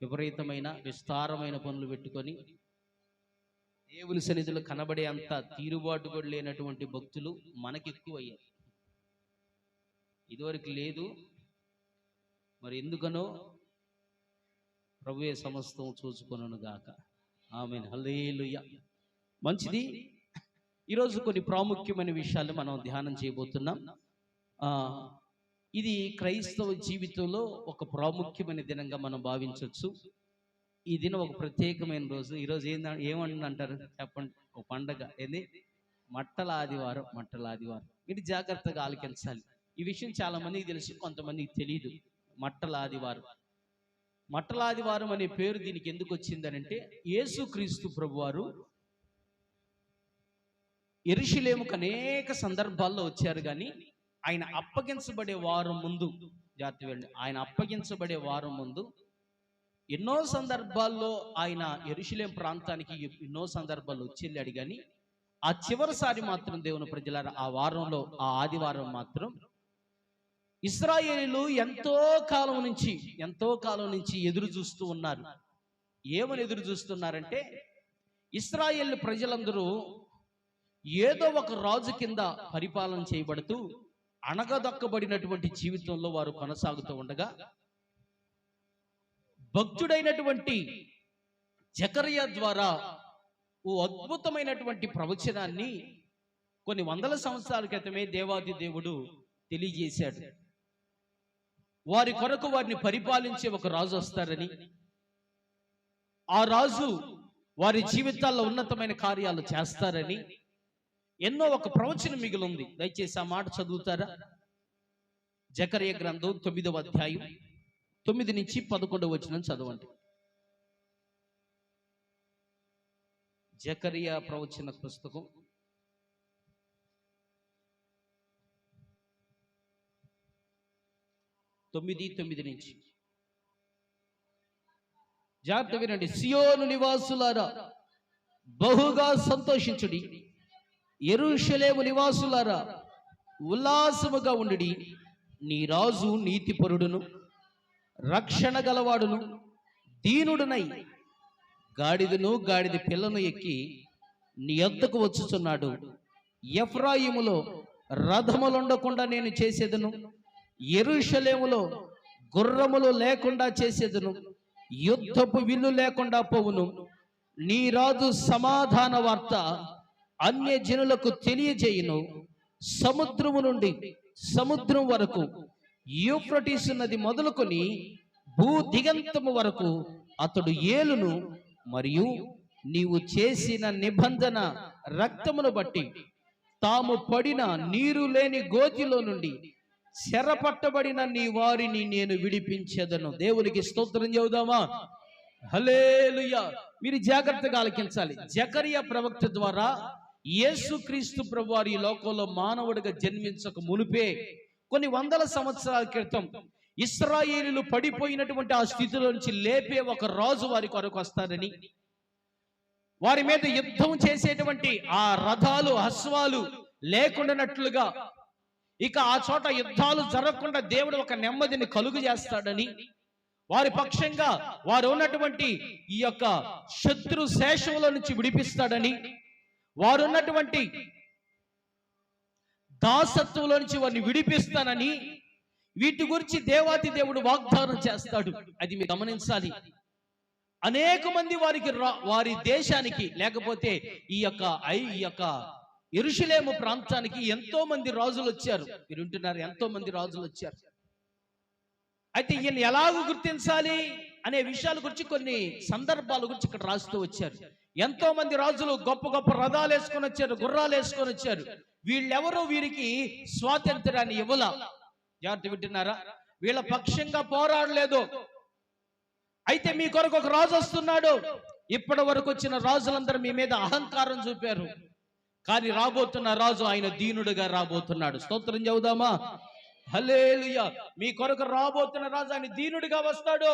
విపరీతమైన విస్తారమైన పనులు పెట్టుకొని దేవుని సన్నిధిలో కనబడే అంత తీరుబాటు కూడా లేనటువంటి భక్తులు మనకి ఎక్కువయ్యారు. ఇదివరకు లేదు, మరి ఎందుకనో ప్రభువే సమస్తం చూసుకొనును గాక. ఆమేన్, హల్లెలూయా. మంచిది. ఈరోజు కొన్ని ప్రాముఖ్యమైన విషయాలు మనం ధ్యానం చేయబోతున్నాం. ఇది క్రైస్తవ జీవితంలో ఒక ప్రాముఖ్యమైన దినంగా మనం భావించవచ్చు. ఈ దినం ఒక ప్రత్యేకమైన రోజు. ఈరోజు ఏమంటారు చెప్పండి? ఒక పండగ. ఏంది? మట్టల ఆదివారం. మట్టల ఆదివారం. ఇది జాగ్రత్తగా ఆలకించాలి. ఈ విషయం చాలా మందికి తెలుసు, కొంతమందికి తెలియదు. మట్టల ఆదివారం. మట్టల ఆదివారం అనే పేరు దీనికి ఎందుకు వచ్చిందనంటే, యేసుక్రీస్తు ప్రభువారు యెరూషలేముకు అనేక సందర్భాల్లో వచ్చారు, కానీ ఆయన అప్పగించబడే వారం ముందు, జాగ్రత్త వెళ్ళండి, ఆయన అప్పగించబడే వారం ముందు ఎన్నో సందర్భాల్లో ఆయన యెరూషలేం ప్రాంతానికి ఎన్నో సందర్భాల్లో వచ్చి వెళ్ళాడు. కానీ ఆ చివరిసారి మాత్రం దేవుని ప్రజలారా, ఆ వారంలో, ఆ ఆదివారం మాత్రం ఇశ్రాయేలీయులు ఎంతో కాలం నుంచి ఎదురు చూస్తూ ఉన్నారు. ఏమని ఎదురు చూస్తున్నారంటే, ఇశ్రాయేలు ప్రజలందరూ ఏదో ఒక రాజు కింద పరిపాలన చేయబడుతూ అణగదొక్కబడినటువంటి జీవితంలో వారు కొనసాగుతూ ఉండగా, భక్తుడైనటువంటి జకర్యా ద్వారా ఓ అద్భుతమైనటువంటి ప్రవచనాన్ని కొన్ని వందల సంవత్సరాల క్రితమే దేవాది దేవుడు తెలియజేశాడు. వారి కొరకు వారిని పరిపాలించే ఒక రాజు వస్తారని, ఆ రాజు వారి జీవితాల్లో ఉన్నతమైన కార్యాలు చేస్తారని ఎన్నో ఒక ప్రవచనం మిగిలింది. దయచేసి ఆ మాట చదువుతారా? జకర్యా గ్రంథం 9వ అధ్యాయం 9 నుంచి 11వ వచనం చదవండి. జకర్యా ప్రవచన పుస్తకం 9:9 నుంచి. జాగ్రత్త వినండి. సియోను నివాసులారా బహుగా సంతోషించుడి, యెరూషలేము నివాసులారా ఉల్లాసముగా ఉండుడి. నీ రాజు నీతిపరుడును రక్షణ గలవాడును దీనుడునై గాడిదను గాడిద పిల్లను ఎక్కి నీ యొద్దకు వచ్చుచున్నాడు. ఎఫ్రాయిములో రథములుండకుండా నేను చేసేదను, యెరూషలేములో గుర్రములు లేకుండా చేసేదను, యుద్ధపు విల్లు లేకుండా పోవును. నీ రాజు సమాధాన వార్త అన్య జనులకు తెలియజేయును. సముద్రము నుండి సముద్రం వరకు, యూఫ్రటీస్ నది మొదలుకొని భూ దిగంతము వరకు అతడు ఏలును. మరియు నీవు చేసిన నిబంధన రక్తమును బట్టి తాము పడిన నీరు లేని గోతిలో నుండి చెరపట్టబడిన నీ వారిని నేను విడిపించేదను. దేవునికి స్తోత్రం చెబుదామా? హల్లెలూయా. మీరు జాగ్రత్తగా ఆలకించాలి. జకర్యా ప్రవక్త ద్వారా యేసుక్రీస్తు ప్రభువారు ఈ లోకంలో మానవుడిగా జన్మించక మునిపే కొన్ని వందల సంవత్సరాల క్రితం ఇశ్రాయేలీయులు పడిపోయినటువంటి ఆ స్థితిలో నుంచి లేపే ఒక రాజు వారి కొరకు వస్తారని, వారి మీద యుద్ధం చేసేటువంటి ఆ రథాలు అశ్వాలు లేకుండానట్లుగా, ఇక ఆ చోట యుద్ధాలు జరగకుండా దేవుడు ఒక నెమ్మదిని కలుగు చేస్తాడని, వారి పక్షంగా వారు ఉన్నటువంటి ఈ యొక్క శత్రు శేషంలో నుంచి విడిపిస్తాడని, వారు ఉన్నటువంటి దాసత్వంలో నుంచి వారిని విడిపిస్తానని, వీటి గురించి దేవాతి దేవుడు వాగ్దానం చేస్తాడు. అది మీరు గమనించాలి. అనేక మంది వారి దేశానికి, లేకపోతే ఈ యొక్క యెరూషలేము ప్రాంతానికి ఎంతో మంది రాజులు వచ్చారు. మీరు వింటున్నారు, ఎంతో మంది రాజులు వచ్చారు. అయితే ఈయన ఎలాగూ గుర్తించాలి అనే విషయాల గురించి కొన్ని సందర్భాల గురించి ఇక్కడ రాస్తూ వచ్చారు. ఎంతో మంది రాజులు గొప్ప గొప్ప రథాలు వేసుకొని వచ్చారు, గుర్రాలు వేసుకొని వచ్చారు. వీళ్ళెవరూ వీరికి స్వాతంత్రాన్ని ఇవ్వలా. జాగ్రత్త వింటున్నారా? వీళ్ళ పక్షంగా పోరాడలేదు. అయితే మీ కొరకు ఒక రాజు వస్తున్నాడు. ఇప్పటి వరకు వచ్చిన రాజులందరూ మీ మీద అహంకారం చూపారు, కానీ రాబోతున్న రాజు ఆయన దీనుడుగా రాబోతున్నాడు. స్తోత్రం చెబుదామా? హల్లెలూయా. మీ కొరకు రాబోతున్న రాజు ఆయన దీనుడిగా వస్తాడు.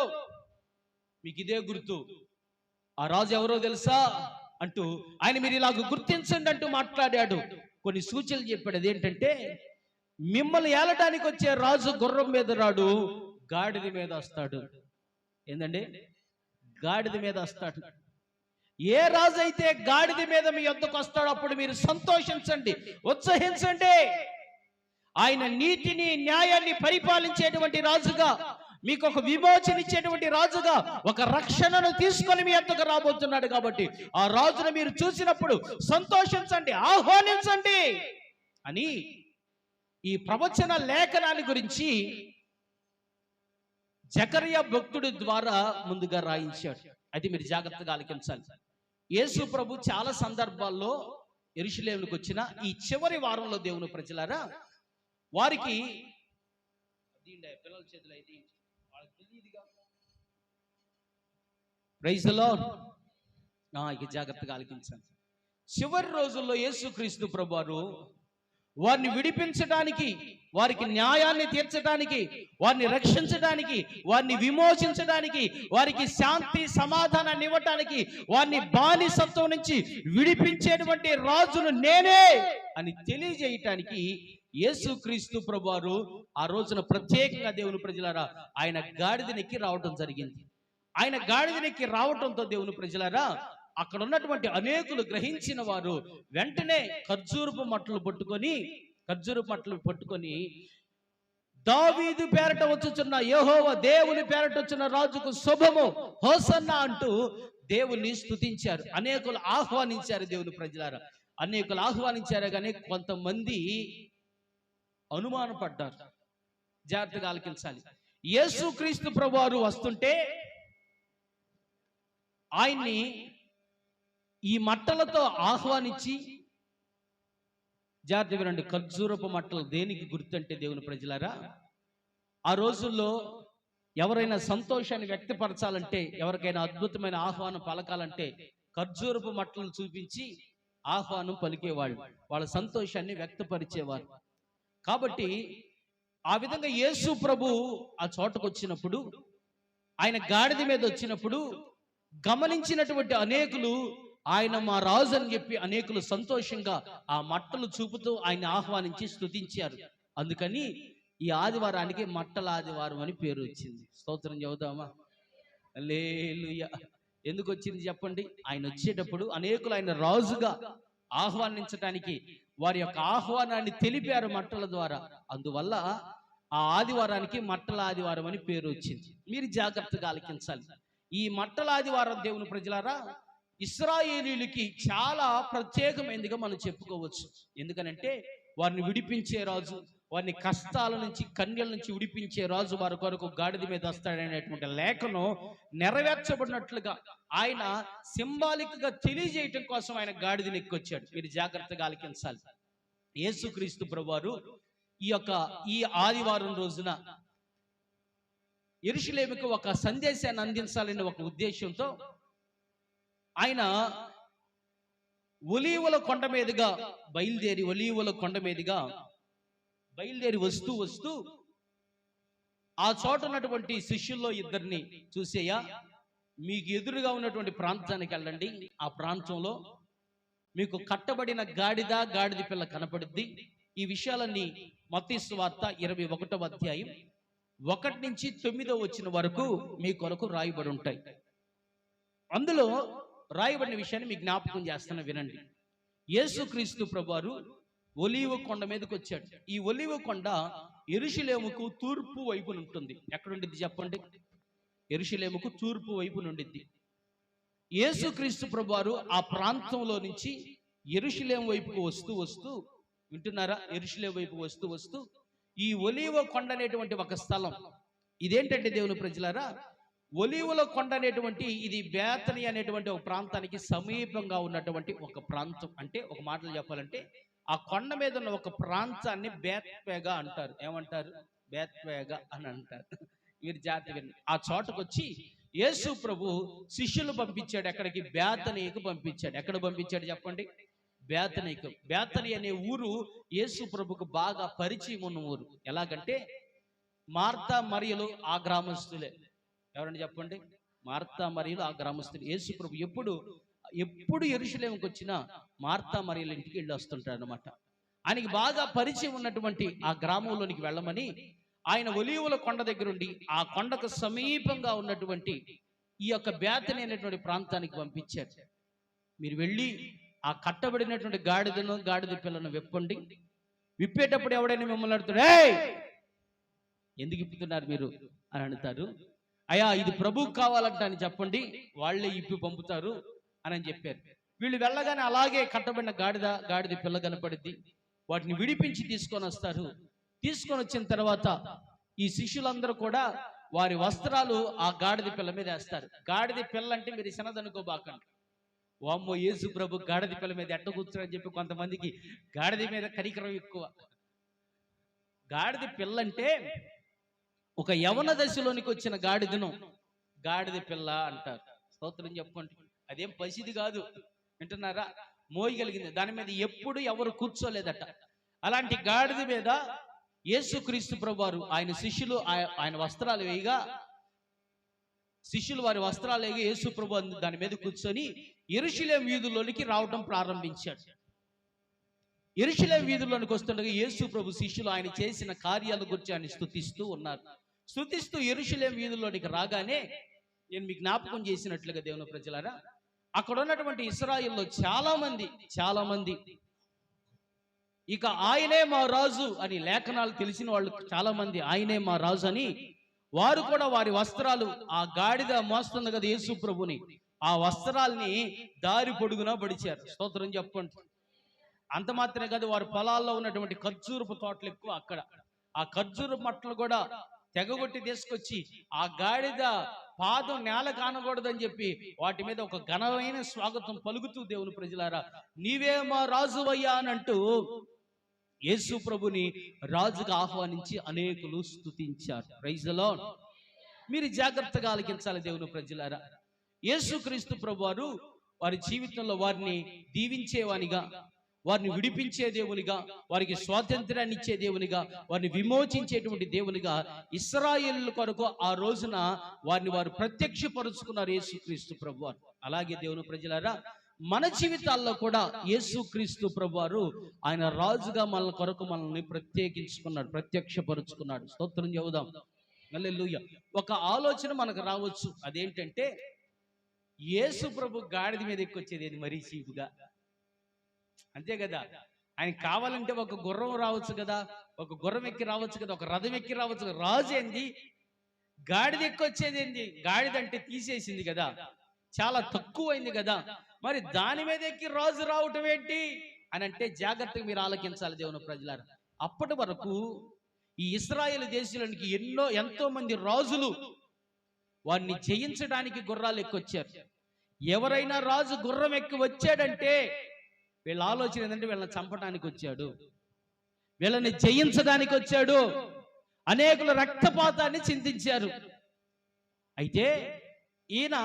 మీకు ఇదే గుర్తు. ఆ రాజు ఎవరో తెలుసా అంటూ ఆయన మీరు ఇలాగ గుర్తించండి అంటూ మాట్లాడాడు. కొన్ని సూచనలు చెప్పాడు. అదేంటంటే, మిమ్మల్ని ఏలటానికి వచ్చే రాజు గుర్రం మీద రాడు, గాడిద మీద వస్తాడు. ఏందండి? గాడిద మీద వస్తాడు. ఏ రాజు అయితే గాడిద మీద మీ యొద్దకు వస్తాడో అప్పుడు మీరు సంతోషించండి, ఉత్సహించండి. ఆయన నీతిని న్యాయాన్ని పరిపాలించేటువంటి రాజుగా, మీకు ఒక విమోచన ఇచ్చేటువంటి రాజుగా, ఒక రక్షణను తీసుకొని మీ యొద్దకు రాబోతున్నాడు. కాబట్టి ఆ రాజును మీరు చూసినప్పుడు సంతోషించండి, ఆహ్వానించండి అని ఈ ప్రవచన లేఖనాన్ని గురించి జకర్యా భక్తుడి ద్వారా ముందుగా రాయించాడు. అది మీరు జాగ్రత్తగా ఆలకించాలి. యేసు ప్రభు చాలా సందర్భాల్లో యెరూషలేముకు వచ్చిన ఈ చివరి వారంలో దేవుని ప్రజలారా, వారికి పిల్లల చేతులు అయితే వాళ్ళకి తెలియదుగా. Praise the Lord. ఇక జాగ్రత్తగా ఆలకించాలి. చివరి రోజుల్లో యేసుక్రీస్తు ప్రభువారు వారిని విడిపించడానికి, వారికి న్యాయాన్ని తీర్చడానికి, వారిని రక్షించడానికి, వారిని విమోచించడానికి, వారికి శాంతి సమాధానాన్ని ఇవ్వటానికి, వారిని బానిసత్వం నుంచి విడిపించేటువంటి రాజును నేనే అని తెలియజేయటానికి యేసుక్రీస్తు ప్రభువారు ఆ రోజున ప్రత్యేకంగా దేవుని ప్రజలారా ఆయన గాడిదనెక్కి రావటం జరిగింది. ఆయన గాడిదనెక్కి రావటంతో దేవుని ప్రజలారా అక్కడ ఉన్నటువంటి అనేకులు గ్రహించిన వారు వెంటనే ఖర్జూరపు మట్టలు పట్టుకొని దావీదు పేరట వచ్చుచున్న యెహోవా దేవుని పేరట వచ్చిన రాజుకు శుభము, హోసన్నా అంటూ దేవుని స్తుతించారు. అనేకులు ఆహ్వానించారు. దేవుని ప్రజలారా అనేకులు ఆహ్వానించారు, కానీ కొంతమంది అనుమానపడ్డారు. జాగ్రత్తగా ఆలకించాలి. యేసుక్రీస్తు ప్రభువారు వస్తుంటే ఆయన్ని ఈ మట్టలతో ఆహ్వానించి, జాగ్రత్త వినండి, ఖర్జూరపు మట్టలు దేనికి గుర్తంటే దేవుని ప్రజలారా, ఆ రోజుల్లో ఎవరైనా సంతోషాన్ని వ్యక్తపరచాలంటే, ఎవరికైనా అద్భుతమైన ఆహ్వానం పలకాలంటే ఖర్జూరపు మట్టలు చూపించి ఆహ్వానం పలికేవాళ్ళు, వాళ్ళ సంతోషాన్ని వ్యక్తపరిచేవారు. కాబట్టి ఆ విధంగా యేసు ప్రభు ఆ చోటకు వచ్చినప్పుడు, ఆయన గాడిద మీద వచ్చినప్పుడు గమనించినటువంటి అనేకులు ఆయన మా రాజు అని చెప్పి అనేకులు సంతోషంగా ఆ మట్టలు చూపుతూ ఆయన ఆహ్వానించి స్తుతించారు. అందుకని ఈ ఆదివారానికి మట్టల ఆదివారం అని పేరు వచ్చింది. స్తోత్రం చెబుదామా? హల్లెలూయా. ఎందుకు వచ్చింది చెప్పండి? ఆయన వచ్చేటప్పుడు అనేకులు ఆయన రాజుగా ఆహ్వానించడానికి వారి యొక్క ఆహ్వానాన్ని తెలిపారు మట్టల ద్వారా. అందువల్ల ఆ ఆదివారానికి మట్టల ఆదివారం అని పేరు వచ్చింది. మీరు జాగ్రత్తగా ఆలకించాలి. ఈ మట్టల ఆదివారం దేవుని ప్రజలారా ఇశ్రాయేలీయులకి చాలా ప్రత్యేకమైనదిగా మనం చెప్పుకోవచ్చు. ఎందుకనంటే వారిని విడిపించే రాజు, వారిని కష్టాల నుంచి, కన్యల నుంచి విడిపించే రాజు వారి కొరకు గాడిద మీద వస్తాడనేటువంటి లేఖను నెరవేర్చబడినట్లుగా ఆయన సింబాలిక్ గా తెలియజేయటం కోసం ఆయన గాడిదని ఎక్కొచ్చాడు. మీరు జాగ్రత్తగా ఆలకించాలి. యేసుక్రీస్తు ప్రభువారు ఈ ఆదివారం రోజున యెరూషలేముకు ఒక సందేశాన్ని అందించాలనే ఒక ఉద్దేశంతో ఆయన ఒలీవల కొండ మీదుగా బయలుదేరి వస్తూ ఆ చోట ఉన్నటువంటి శిష్యుల్లో ఇద్దరిని చూసేయా, మీకు ఎదురుగా ఉన్నటువంటి ప్రాంతానికి వెళ్ళండి. ఆ ప్రాంతంలో మీకు కట్టబడిన గాడిద పిల్ల కనపడుద్ది. ఈ విషయాలన్నీ మత్తయి సువార్త 21వ అధ్యాయం 1 నుంచి 9వ వచనం వరకు మీ కొరకు రాయబడి ఉంటాయి. అందులో రాయబడిన విషయాన్ని మీకు జ్ఞాపకం చేస్తున్నా, వినండి. యేసుక్రీస్తు ప్రభువారు ఒలీవ కొండ మీదకి వచ్చాడు. ఈ ఒలీవ కొండ యెరూషలేముకు తూర్పు వైపున ఉంటుంది. ఎక్కడుండిద్ది చెప్పండి? యెరూషలేముకు తూర్పు వైపున ఉండిద్ది. యేసుక్రీస్తు ప్రభువారు ఆ ప్రాంతంలో నుంచి యెరూషలేము వైపుకు వస్తూ వింటున్నారా? యెరూషలేము వైపు వస్తూ ఈ ఒలీవ కొండ అనేటువంటి ఒక స్థలం, ఇదేంటంటే దేవుని ప్రజలారా, ఒలీవల కొండ అనేటువంటి ఇది బేతని అనేటువంటి ఒక ప్రాంతానికి సమీపంగా ఉన్నటువంటి ఒక ప్రాంతం. అంటే ఒక మాటలు చెప్పాలంటే ఆ కొండ మీద ఉన్న ఒక ప్రాంతాన్ని బేత్పేగా అంటారు. ఏమంటారు? బేత్పేగా అని అంటారు. మీరు జాగ్రత్తగా ఆ చోటకు వచ్చి యేసు ప్రభు శిష్యులు పంపించాడు. ఎక్కడికి? బేతనీకు పంపించాడు. ఎక్కడ పంపించాడు చెప్పండి? బేతనీకు. బేతని అనే ఊరు యేసు ప్రభుకు బాగా పరిచయం ఉన్న ఊరు. ఎలాగంటే మార్తా మరియలు ఆ గ్రామస్తులే. ఎవరండి చెప్పండి? మార్తా మరియలు ఆ గ్రామస్తులు. యేసు ప్రభు ఎప్పుడు యెరూషలేముకి వచ్చినా మార్తా మరియల ఇంటికి వెళ్ళి వస్తుంటాడు అనమాట. ఆయనకి బాగా పరిచయం ఉన్నటువంటి ఆ గ్రామంలోనికి వెళ్ళమని ఆయన ఒలీవల కొండ దగ్గర ఉండి ఆ కొండకు సమీపంగా ఉన్నటువంటి ఈ యొక్క బేతని అనేటువంటి ప్రాంతానికి పంపించారు. మీరు వెళ్ళి ఆ కట్టబడినటువంటి గాడిద పిల్లను విప్పండి. విప్పేటప్పుడు ఎవడైనా మిమ్మల్ని అడుగుతాడు, ఏయ్ ఎందుకు ఇప్పుతున్నారు మీరు అని అడుగుతారు. అయ్యా ఇది ప్రభువుకు కావాలంట అని చెప్పండి, వాళ్ళే ఇప్పి పంపుతారు అని చెప్పారు. వీళ్ళు వెళ్ళగానే అలాగే కట్టబడిన గాడిద పిల్ల కనపడింది. వాటిని విడిపించి తీసుకొని వస్తారు. తీసుకొని వచ్చిన తర్వాత ఈ శిష్యులందరూ కూడా వారి వస్త్రాలు ఆ గాడిద పిల్ల మీద వేస్తారు. గాడిద పిల్ల అంటే మీరు చిన్నదనుకోబాకండి. వామ్మో యేసు ప్రభు గాడిద పిల్ల మీద ఎట్ట కూర్చోని చెప్పి కొంతమందికి గాడిద మీద కనికరం ఎక్కువ. గాడిద పిల్ల అంటే ఒక యవన దశలోనికి వచ్చిన గాడిదను గాడిద పిల్ల అంటారు. స్తోత్రం చెప్పండి. అదేం పసిది కాదు, వింటున్నారా? మోయగలిగింది. దాని మీద ఎప్పుడు ఎవరు కూర్చోలేదట. అలాంటి గాడిద మీద యేసుక్రీస్తు ప్రభు వారు ఆయన శిష్యులు ఆయన వస్త్రాలు వేయగా, శిష్యులు వారి వస్త్రాలు వేయగా యేసు ప్రభు దాని మీద కూర్చొని యెరూషలేము వీధుల్లోనికి రావడం ప్రారంభించాడు. యెరూషలేము వీధుల్లోనికి వస్తుండగా యేసు ప్రభు శిష్యులు ఆయన చేసిన కార్యాల గురించి ఆయన స్తుతిస్తూ ఉన్నారు. స్తుతిస్తూ యెరూషలేము వీధుల్లోనికి రాగానే నేను మీకు జ్ఞాపకం చేసినట్లుగా దేవుని ప్రజలారా, అక్కడ ఉన్నటువంటి ఇశ్రాయేల్లో చాలా మంది ఇక ఆయనే మా రాజు అని లేఖనాలు తెలిసిన వాళ్ళు చాలా మంది ఆయనే మా రాజు అని వారు కూడా వారి వస్త్రాలు ఆ గాడిద మోస్తుంది కదా యేసు ప్రభుని, ఆ వస్త్రాల్ని దారి పొడుగునా పడిచారు. స్తోత్రం చెప్పండి. అంత మాత్రమే కాదు, వారి పొలాల్లో ఉన్నటువంటి ఖర్జూరపు తోటలు ఎక్కువ. అక్కడ ఆ ఖర్జూరపు మట్టలు కూడా తెగగొట్టి తీసుకొచ్చి ఆ గాడిద పాదం నేల కానకూడదని చెప్పి వాటి మీద ఒక ఘనమైన స్వాగతం పలుకుతూ దేవుని ప్రజలారా నీవే మా రాజువయ్యా అని అంటూ యేసు ప్రభుని రాజుగా ఆహ్వానించి అనేకులు స్తుతించారు. Praise the lord. మీరు జాగ్రత్తగా ఆలకించాలి దేవుని ప్రజలారా. యేసుక్రీస్తు ప్రభు వారు వారి జీవితంలో వారిని దీవించేవానిగా, వారిని విడిపించే దేవునిగా, వారికి స్వాతంత్ర్యాన్ని ఇచ్చే దేవునిగా, వారిని విమోచించేటువంటి దేవునిగా ఇశ్రాయేలు కొరకు ఆ రోజున వారిని వారు ప్రత్యక్షపరుచుకున్నారు యేసుక్రీస్తు ప్రభు వారు. అలాగే దేవుని ప్రజలారా మన జీవితాల్లో కూడా యేసుక్రీస్తు ప్రభు వారు ఆయన రాజుగా మన కొరకు మనల్ని ప్రత్యక్షపరుచుకున్నాడు. స్తోత్రం చెబుదాం. హల్లెలూయా. ఒక ఆలోచన మనకు రావచ్చు, అదేంటంటే యేసు ప్రభు గాడిద మీద ఎక్కొచ్చేది మరీ చీపుగా, అంతే కదా. ఆయన కావాలంటే ఒక గుర్రం రావచ్చు కదా, ఒక గుర్రం ఎక్కి రావచ్చు కదా, ఒక రథం ఎక్కి రావచ్చు కదా. రాజు ఏంది గాడిద ఎక్కొచ్చేది ఏంది? గాడిద అంటే తీసేసింది కదా, చాలా తక్కువైంది కదా, మరి దాని మీద ఎక్కి రాజు రావటం ఏంటి అని అంటే జాగ్రత్తగా మీరు ఆలకించాలి దేవుని ప్రజలారా. అప్పటి వరకు ఈ ఇశ్రాయేలు దేశంలోనికి ఎంతో మంది రాజులు వారిని జయించడానికి గుర్రాలు ఎక్కొచ్చారు. ఎవరైనా రాజు గుర్రం ఎక్కి వచ్చాడంటే వీళ్ళ ఆలోచన ఏంటంటే వీళ్ళని చంపడానికి వచ్చాడు, వీళ్ళని జయించడానికి వచ్చాడు. అనేకుల రక్తపాతాన్ని చింతించారు. అయితే ఈయన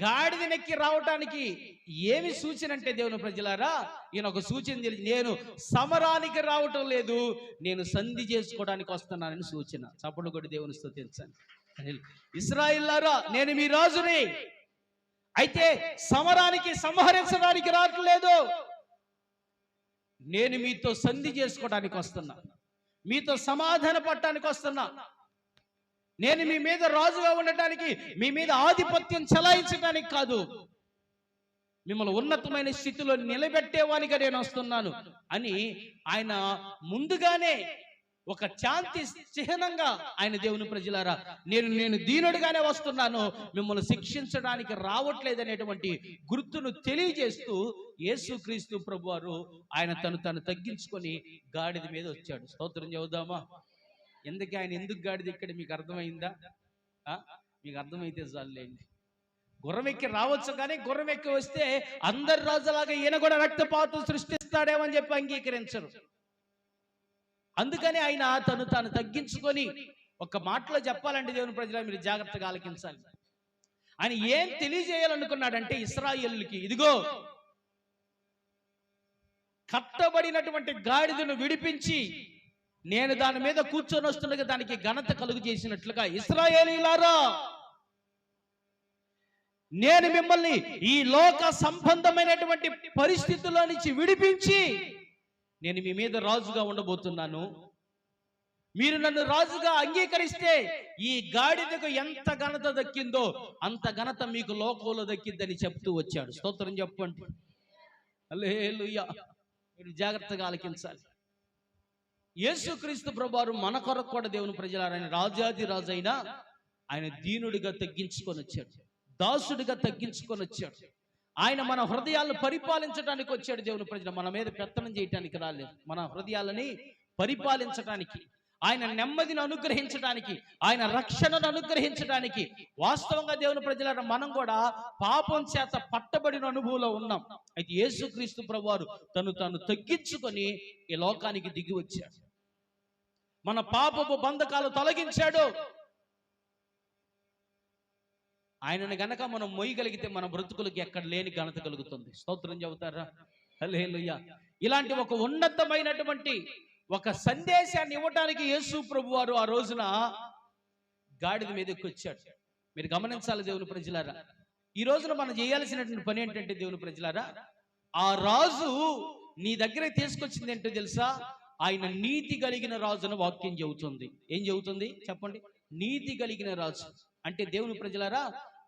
గాడిదనెక్కి రావటానికి ఏమి సూచన అంటే దేవుని ప్రజలారా, ఈయన ఒక సూచన తెలిసి నేను సమరానికి రావటం లేదు, నేను సంధి చేసుకోవడానికి వస్తున్నానని సూచన. చప్పుడు కూడా దేవుని స్తుతించండి. ఇశ్రాయేలులారా నేను మీ రాజుని, అయితే సమరానికి సంహరించడానికి రావట్లేదు, నేను మీతో సంధి చేసుకోవడానికి వస్తున్నా, మీతో సమాధాన పడటానికి వస్తున్నా, నేను మీ మీద రాజుగా ఉండటానికి, మీ మీద ఆధిపత్యం చెలాయించడానికి కాదు, మిమ్మల్ని ఉన్నతమైన స్థితిలో నిలబెట్టేవానిగా నేను వస్తున్నాను అని ఆయన ముందుగానే ఒక శాంతి చిహ్నంగా ఆయన దేవుని ప్రజలారా నేను దీనుడిగానే వస్తున్నాను, మిమ్మల్ని శిక్షించడానికి రావట్లేదనేటువంటి గుర్తును తెలియజేస్తూ యేసుక్రీస్తు ప్రభు వారు ఆయన తను తగ్గించుకొని గాడిద మీద వచ్చాడు. స్తోత్రం చెబుదామా. ఎందుకు ఆయన ఎందుకు గాడిద ఇక్కడ మీకు అర్థమైందా? మీకు అర్థమైతే చాలండి. గుర్రం ఎక్కి రావచ్చు, కానీ గుర్రం ఎక్కి వస్తే అందరి రాజులాగా ఈయన కూడా రక్తపాతం సృష్టిస్తాడేమని చెప్పి అంగీకరించరు. అందుకని ఆయన తను తగ్గించుకొని ఒక మాటలో చెప్పాలంటే దేవుని ప్రజలు మీరు జాగ్రత్తగా ఆలకించాలి. ఆయన ఏం తెలియజేయాలనుకున్నాడంటే ఇశ్రాయేలుకి, ఇదిగో కట్టబడినటువంటి గాడిదను విడిపించి నేను దాని మీద కూర్చొని వస్తుండగా దానికి ఘనత కలుగు చేసినట్లుగా ఇశ్రాయేలీయులారా నేను మిమ్మల్ని ఈ లోక సంబంధమైనటువంటి పరిస్థితుల్లో నుంచి విడిపించి నేను మీ మీద రాజుగా ఉండబోతున్నాను. మీరు నన్ను రాజుగా అంగీకరిస్తే ఈ గాడిదకు ఎంత ఘనత దక్కిందో అంత ఘనత మీకు లోకంలో దక్కిందని చెప్తూ వచ్చాడు. స్తోత్రం చెప్పండి. హల్లెలూయా. మీరు జాగ్రత్తగా ఆలకించాలి. యేసుక్రీస్తు ప్రభువారు మన కొరకు కూడా దేవుని ప్రజలారా, ఆయన రాజాది రాజు అయినా ఆయన దీనుడిగా తగ్గించుకొని వచ్చాడు, దాసుడిగా తగ్గించుకొని వచ్చాడు. ఆయన మన హృదయాలను పరిపాలించడానికి వచ్చాడు. దేవుని ప్రజలు మన మీద పెత్తనం చేయటానికి రాలేదు, మన హృదయాలని పరిపాలించడానికి, ఆయన నెమ్మదిని అనుగ్రహించడానికి, ఆయన రక్షణను అనుగ్రహించడానికి. వాస్తవంగా దేవుని ప్రజలారా, మనం కూడా పాపం చేత పట్టబడిన అనుభవంలో ఉన్నాం. అయితే యేసుక్రీస్తు ప్రభువారు తను తగ్గించుకొని ఈ లోకానికి దిగి వచ్చాడు. మన పాపపు బంధకాలు తొలగించాడు. ఆయనను గనక మనం మొయ్యగలిగితే మన బ్రతుకులకి ఎక్కడ లేని ఘనత కలుగుతుంది. స్తోత్రం చెబుతారా? హల్లెలూయా. ఇలాంటి ఒక ఉన్నతమైనటువంటి ఒక సందేశాన్ని ఇవ్వడానికి యేసు ప్రభువారు ఆ రోజున గాడిద మీదకి వచ్చాడు. మీరు గమనించాలి దేవుని ప్రజలారా. ఈ రోజున మనం చేయాల్సినటువంటి పని ఏంటంటే దేవుని ప్రజలారా, ఆ రాజు నీ దగ్గర తీసుకొచ్చింది ఏంటో తెలుసా? ఆయన నీతి కలిగిన రాజును వాక్యం చెబుతుంది. ఏం చెబుతుంది చెప్పండి? నీతి కలిగిన రాజు అంటే దేవుని ప్రజలారా,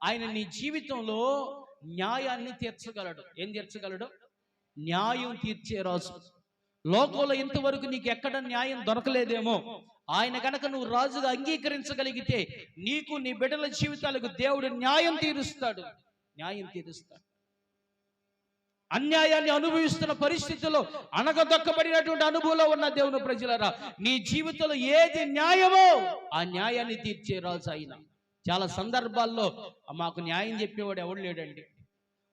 ఆయన నీ జీవితంలో న్యాయాన్ని తీర్చగలడు. ఏం తీర్చగలడు? న్యాయం తీర్చే రాజు. లోకంలో ఇంతవరకు నీకు ఎక్కడ న్యాయం దొరకలేదేమో, ఆయన కనుక నువ్వు రాజుగా అంగీకరించగలిగితే నీకు నీ బిడ్డల జీవితాలకు దేవుడు న్యాయం తీరుస్తాడు. న్యాయం తీరుస్తాడు. అన్యాయాన్ని అనుభవిస్తున్న పరిస్థితుల్లో అణగదొక్కబడినటువంటి అనుభవంలో ఉన్న దేవుని ప్రజలారా, నీ జీవితంలో ఏది న్యాయమో ఆ న్యాయాన్ని తీర్చే రాజు ఆయన. చాలా సందర్భాల్లో మాకు న్యాయం చెప్పేవాడు ఎవడు లేడండి,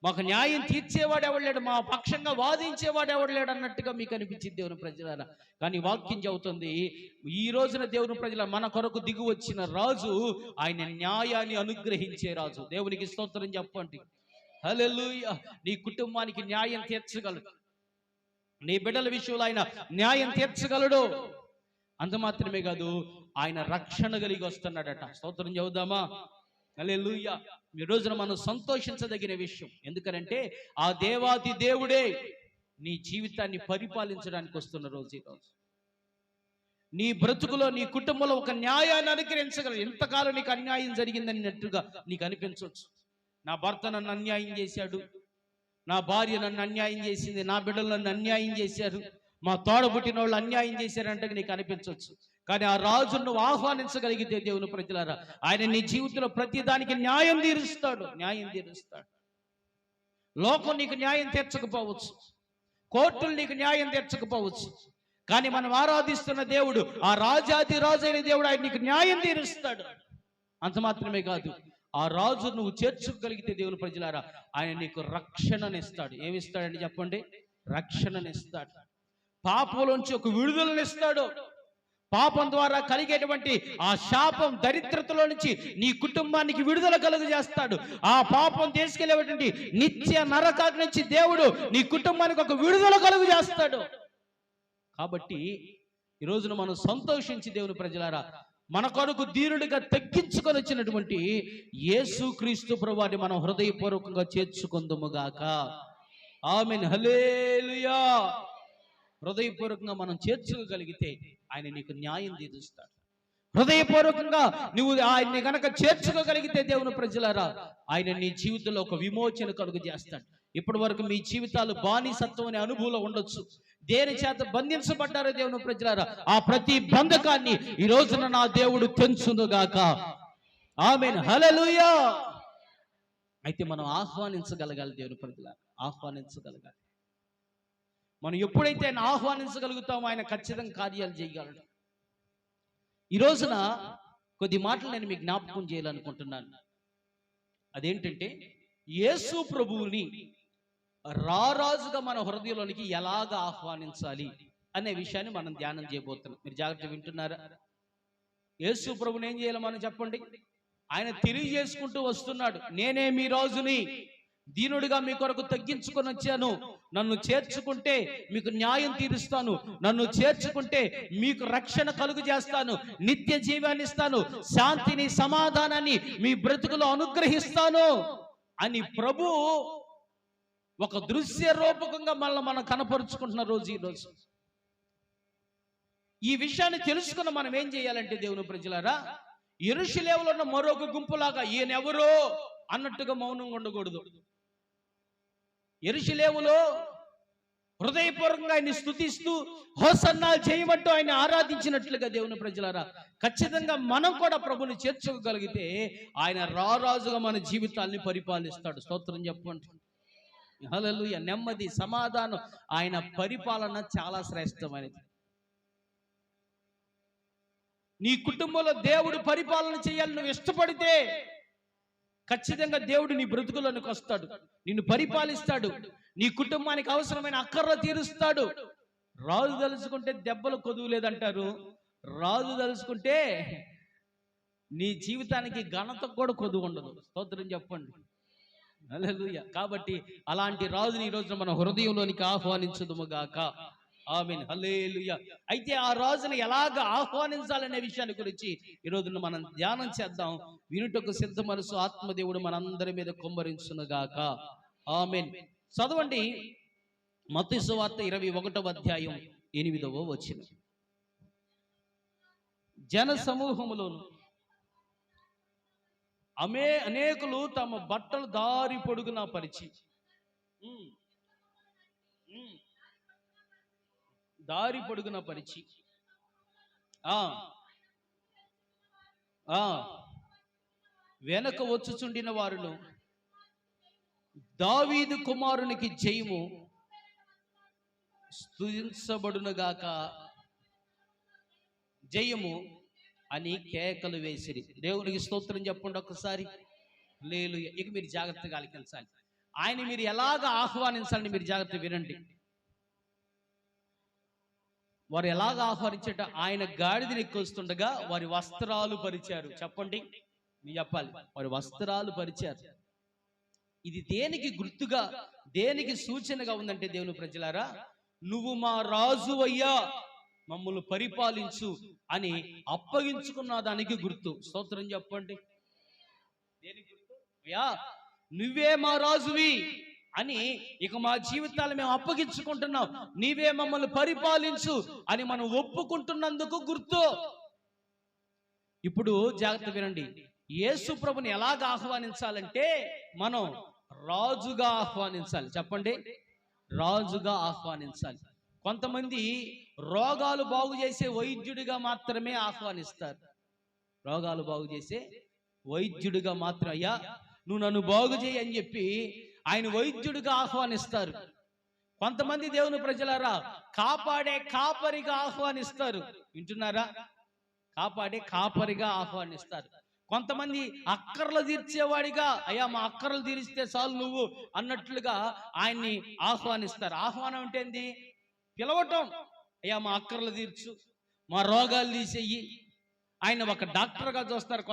మాకు న్యాయం తీర్చేవాడు ఎవడు లేడు, మా పక్షంగా వాదించేవాడు ఎవడు లేడు అన్నట్టుగా మీకు అనిపించింది దేవుని ప్రజలారా. కానీ వాక్యం చెబుతుంది, ఈ రోజున దేవుని ప్రజల మన కొరకు దిగు వచ్చిన రాజు ఆయన న్యాయాన్ని అనుగ్రహించే రాజు. దేవునికి స్తోత్రం చెప్పండి. హల్లెలూయా. నీ కుటుంబానికి న్యాయం తీర్చగలడు, నీ బిడ్డల విషయంలో ఆయన న్యాయం తీర్చగలడు. అంత మాత్రమే కాదు, ఆయన రక్షణ కలిగి వస్తున్నాడట. స్తోత్రం చెబుదామా? హల్లెలూయా. ఈ రోజున మనం సంతోషించదగిన విషయం. ఎందుకనంటే ఆ దేవాది దేవుడే నీ జీవితాన్ని పరిపాలించడానికి వస్తున్న రోజు ఈరోజు. నీ బ్రతుకులో నీ కుటుంబంలో ఒక న్యాయాన్ని అనుగ్రహించగలరు. ఎంతకాలం నీకు అన్యాయం జరిగిందన్నట్టుగా నీకు అనిపించవచ్చు. నా భర్త నన్ను అన్యాయం చేశాడు, నా భార్య నన్ను అన్యాయం చేసింది, నా బిడ్డలు నన్ను అన్యాయం చేశారు, మా తోడబుట్టిన వాళ్ళు అన్యాయం చేశారంటే నీకు అనిపించవచ్చు. కానీ ఆ రాజును నువ్వు ఆహ్వానించగలిగితే దేవుని ప్రజలారా, ఆయన నీ జీవితంలో ప్రతి దానికి న్యాయం తీరుస్తాడు. న్యాయం తీరుస్తాడు. లోకం నీకు న్యాయం తీర్చకపోవచ్చు, కోర్టులు నీకు న్యాయం తీర్చకపోవచ్చు, కానీ మనం ఆరాధిస్తున్న దేవుడు, ఆ రాజాది రాజు అయిన దేవుడు, ఆయన నీకు న్యాయం తీరుస్తాడు. అంత మాత్రమే కాదు, ఆ రాజు నువ్వు చేర్చుకోగలిగితే దేవుని ప్రజలారా, ఆయన నీకు రక్షణనిస్తాడు. ఏమిస్తాడండి చెప్పండి? రక్షణనిస్తాడు. పాపంలోంచి ఒక విడుదలనిస్తాడు. పాపం ద్వారా కలిగేటువంటి ఆ శాపం, దరిద్రతలో నుంచి నీ కుటుంబానికి విడుదల కలుగు చేస్తాడు. ఆ పాపం తీసుకెళ్లేటువంటి నిత్య నరకాగ్ని నుంచి దేవుడు నీ కుటుంబానికి ఒక విడుదల కలుగు చేస్తాడు. కాబట్టి ఈ రోజున మనం సంతోషించి దేవుని ప్రజలారా, మన కొరకు దీనుడిగా తగ్గించుకొని వచ్చినటువంటి యేసుక్రీస్తు ప్రభువుని మనం హృదయపూర్వకంగా చేర్చుకుందుముగాక. ఆమేన్. హల్లెలూయా. హృదయపూర్వకంగా మనం చేర్చుకోగలిగితే ఆయన నీకు న్యాయం తీరుస్తాడు. హృదయపూర్వకంగా నువ్వు ఆయన్ని గనక చేర్చుకోగలిగితే దేవుని ప్రజలారా, ఆయన నీ జీవితంలో ఒక విమోచన కలుగు చేస్తాడు. ఇప్పటి వరకు మీ జీవితాలు బానిసత్వం అనే అనుభవంలో ఉండొచ్చు. దేని చేత బంధించబడ్డారో దేవుని ప్రజలారా, ఆ ప్రతి బంధకాన్ని ఈ రోజున నా దేవుడు తెంచునుగాక. ఆమేన్. హల్లెలూయా. అయితే మనం ఆహ్వానించగలగాలి దేవుని ప్రజలారా, ఆహ్వానించగలగాలి. మనం ఎప్పుడైతే ఆయన ఆహ్వానించగలుగుతామో ఆయన ఖచ్చితంగా కార్యాలు చేయగలడు. ఈ రోజున కొద్ది మాటలు నేను మీకు జ్ఞాపకం చేయాలనుకుంటున్నాను. అదేంటంటే, యేసు ప్రభువుని రారాజుగా మన హృదయంలోనికి ఎలాగ ఆహ్వానించాలి అనే విషయాన్ని మనం ధ్యానం చేయబోతున్నాం. మీరు జాగ్రత్తగా వింటున్నారా? యేసు ప్రభుని ఏం చేయాలి మనం చెప్పండి? ఆయన తెలియజేసుకుంటూ వస్తున్నాడు, నేనే మీ రాజుని, దీనుడిగా మీ కొరకు తగ్గించుకొని వచ్చాను. నన్ను చేర్చుకుంటే మీకు న్యాయం తీరుస్తాను, నన్ను చేర్చుకుంటే మీకు రక్షణ కలుగు చేస్తాను, నిత్య జీవాన్ని ఇస్తాను, శాంతిని సమాధానాన్ని మీ బ్రతుకులో అనుగ్రహిస్తాను అని ప్రభు ఒక దృశ్య రూపకంగా మనం కనపరుచుకుంటున్న రోజు ఈ రోజు. ఈ విషయాన్ని తెలుసుకున్న మనం ఏం చేయాలంటే దేవుని ప్రజలారా, యెరూషలేములో ఉన్న మరొక గుంపులాగా ఈయనెవరో అన్నట్టుగా మౌనంగా ఉండకూడదు. యెరూషలేములో హృదయపూర్వకంగా ఆయన్ని స్తుతిస్తూ హోసన్నాలు చేయమంటూ ఆయన ఆరాధించినట్లుగా దేవుని ప్రజలారా, ఖచ్చితంగా మనం కూడా ప్రభుని చేర్చుకోగలిగితే ఆయన రారాజుగా మన జీవితాల్ని పరిపాలిస్తాడు. స్తోత్రం చెప్పండి. హల్లెలూయా. నెమ్మది, సమాధానం, ఆయన పరిపాలన చాలా శ్రేష్టమైనది. నీ కుటుంబంలో దేవుడు పరిపాలన చేయాలని నువ్వు ఇష్టపడితే ఖచ్చితంగా దేవుడు నీ బ్రతుకులోనికి వస్తాడు, నిన్ను పరిపాలిస్తాడు, నీ కుటుంబానికి అవసరమైన అక్కర్లు తీరుస్తాడు. రాజు తలుచుకుంటే దెబ్బలు కొదువు లేదంటారు, రాజు తలుచుకుంటే నీ జీవితానికి ఘనత కూడా కొదువు ఉండదు. స్తోత్రం చెప్పండి. హల్లెలూయా. కాబట్టి అలాంటి రాజుని ఈ రోజున మన హృదయంలోనికి ఆహ్వానించుదుము గాక. ఆమేన్. హల్లెలూయా. అయితే ఆ రాజుని ఎలాగ ఆహ్వానించాలనే విషయాన్ని గురించి ఈ రోజున మనం ధ్యానం చేద్దాం. వినుటకు సిద్ధ మనసు ఆత్మదేవుడు మనందరి మీద కుమ్మరించును గాక. ఆమేన్. చదవండి మత్తయి సువార్త 21వ అధ్యాయం 8వ వచనం. జన సమూహములోను అనేకులు తమ బట్టలు దారి పొడుగునా పరిచి, దారి పొడుగున పరిచి వెనక వచ్చుచుండిన వారును దావీదు కుమారునికి జయము, స్తుతించబడునుగాక, జయము అని కేకలు వేసిరి. దేవునికి స్తోత్రం చెప్పండి ఒక్కసారి. హల్లెలూయా. ఇక మీరు జాగ్రత్తగా ఆలకించాలి. ఆయన మీరు ఎలాగ ఆహ్వానించాలని మీరు జాగ్రత్త వినండి. వారు ఎలాగ ఆహ్వానించట, ఆయన గాడిదని ఎక్కొస్తుండగా వారి వస్త్రాలు పరిచారు. చెప్పండి, మీరు చెప్పాలి. వారి వస్త్రాలు పరిచారు. ఇది దేనికి గుర్తుగా, దేనికి సూచనగా ఉందంటే దేవుని ప్రజలారా, నువ్వు మా రాజు అయ్యా, మమ్మల్ని పరిపాలించు అని అప్పగించుకున్న దానికి గుర్తు. స్తోత్రం చెప్పండి. దేనికి గుర్తు? అయ్యా నువ్వే మా రాజువి అని ఇక మా జీవితాలు మేము అప్పగించుకుంటున్నాం, నీవే మమ్మల్ని పరిపాలించు అని మనం ఒప్పుకుంటున్నందుకు గుర్తు. ఇప్పుడు జాగ్రత్త వినండి. యేసు ప్రభుని ఎలాగ ఆహ్వానించాలంటే మనం రాజుగా ఆహ్వానించాలి. చెప్పండి, రాజుగా ఆహ్వానించాలి. కొంతమంది రోగాలు బాగు చేసే వైద్యుడిగా మాత్రమే ఆహ్వానిస్తారు. రోగాలు బాగు చేసే వైద్యుడిగా మాత్రం, అయ్యా నువ్వు నన్ను బాగు చేయి అని చెప్పి ఆయన వైద్యుడిగా ఆహ్వానిస్తారు. కొంతమంది దేవుని ప్రజలారా కాపాడే కాపరిగా ఆహ్వానిస్తారు. వింటున్నారా? కాపాడే కాపరిగా ఆహ్వానిస్తారు. కొంతమంది అక్కర్లు తీర్చేవాడిగా, అయ్యా మా అక్కర్లు తీరిస్తే చాలు నువ్వు అన్నట్లుగా ఆయన్ని ఆహ్వానిస్తారు. ఆహ్వానం అంటే ఏంది? పిలవటం. అయ్యా మా అక్కర్లు తీర్చు, మా రోగాలు తీసేయి. ఆయన ఒక డాక్టర్గా చూస్తారు.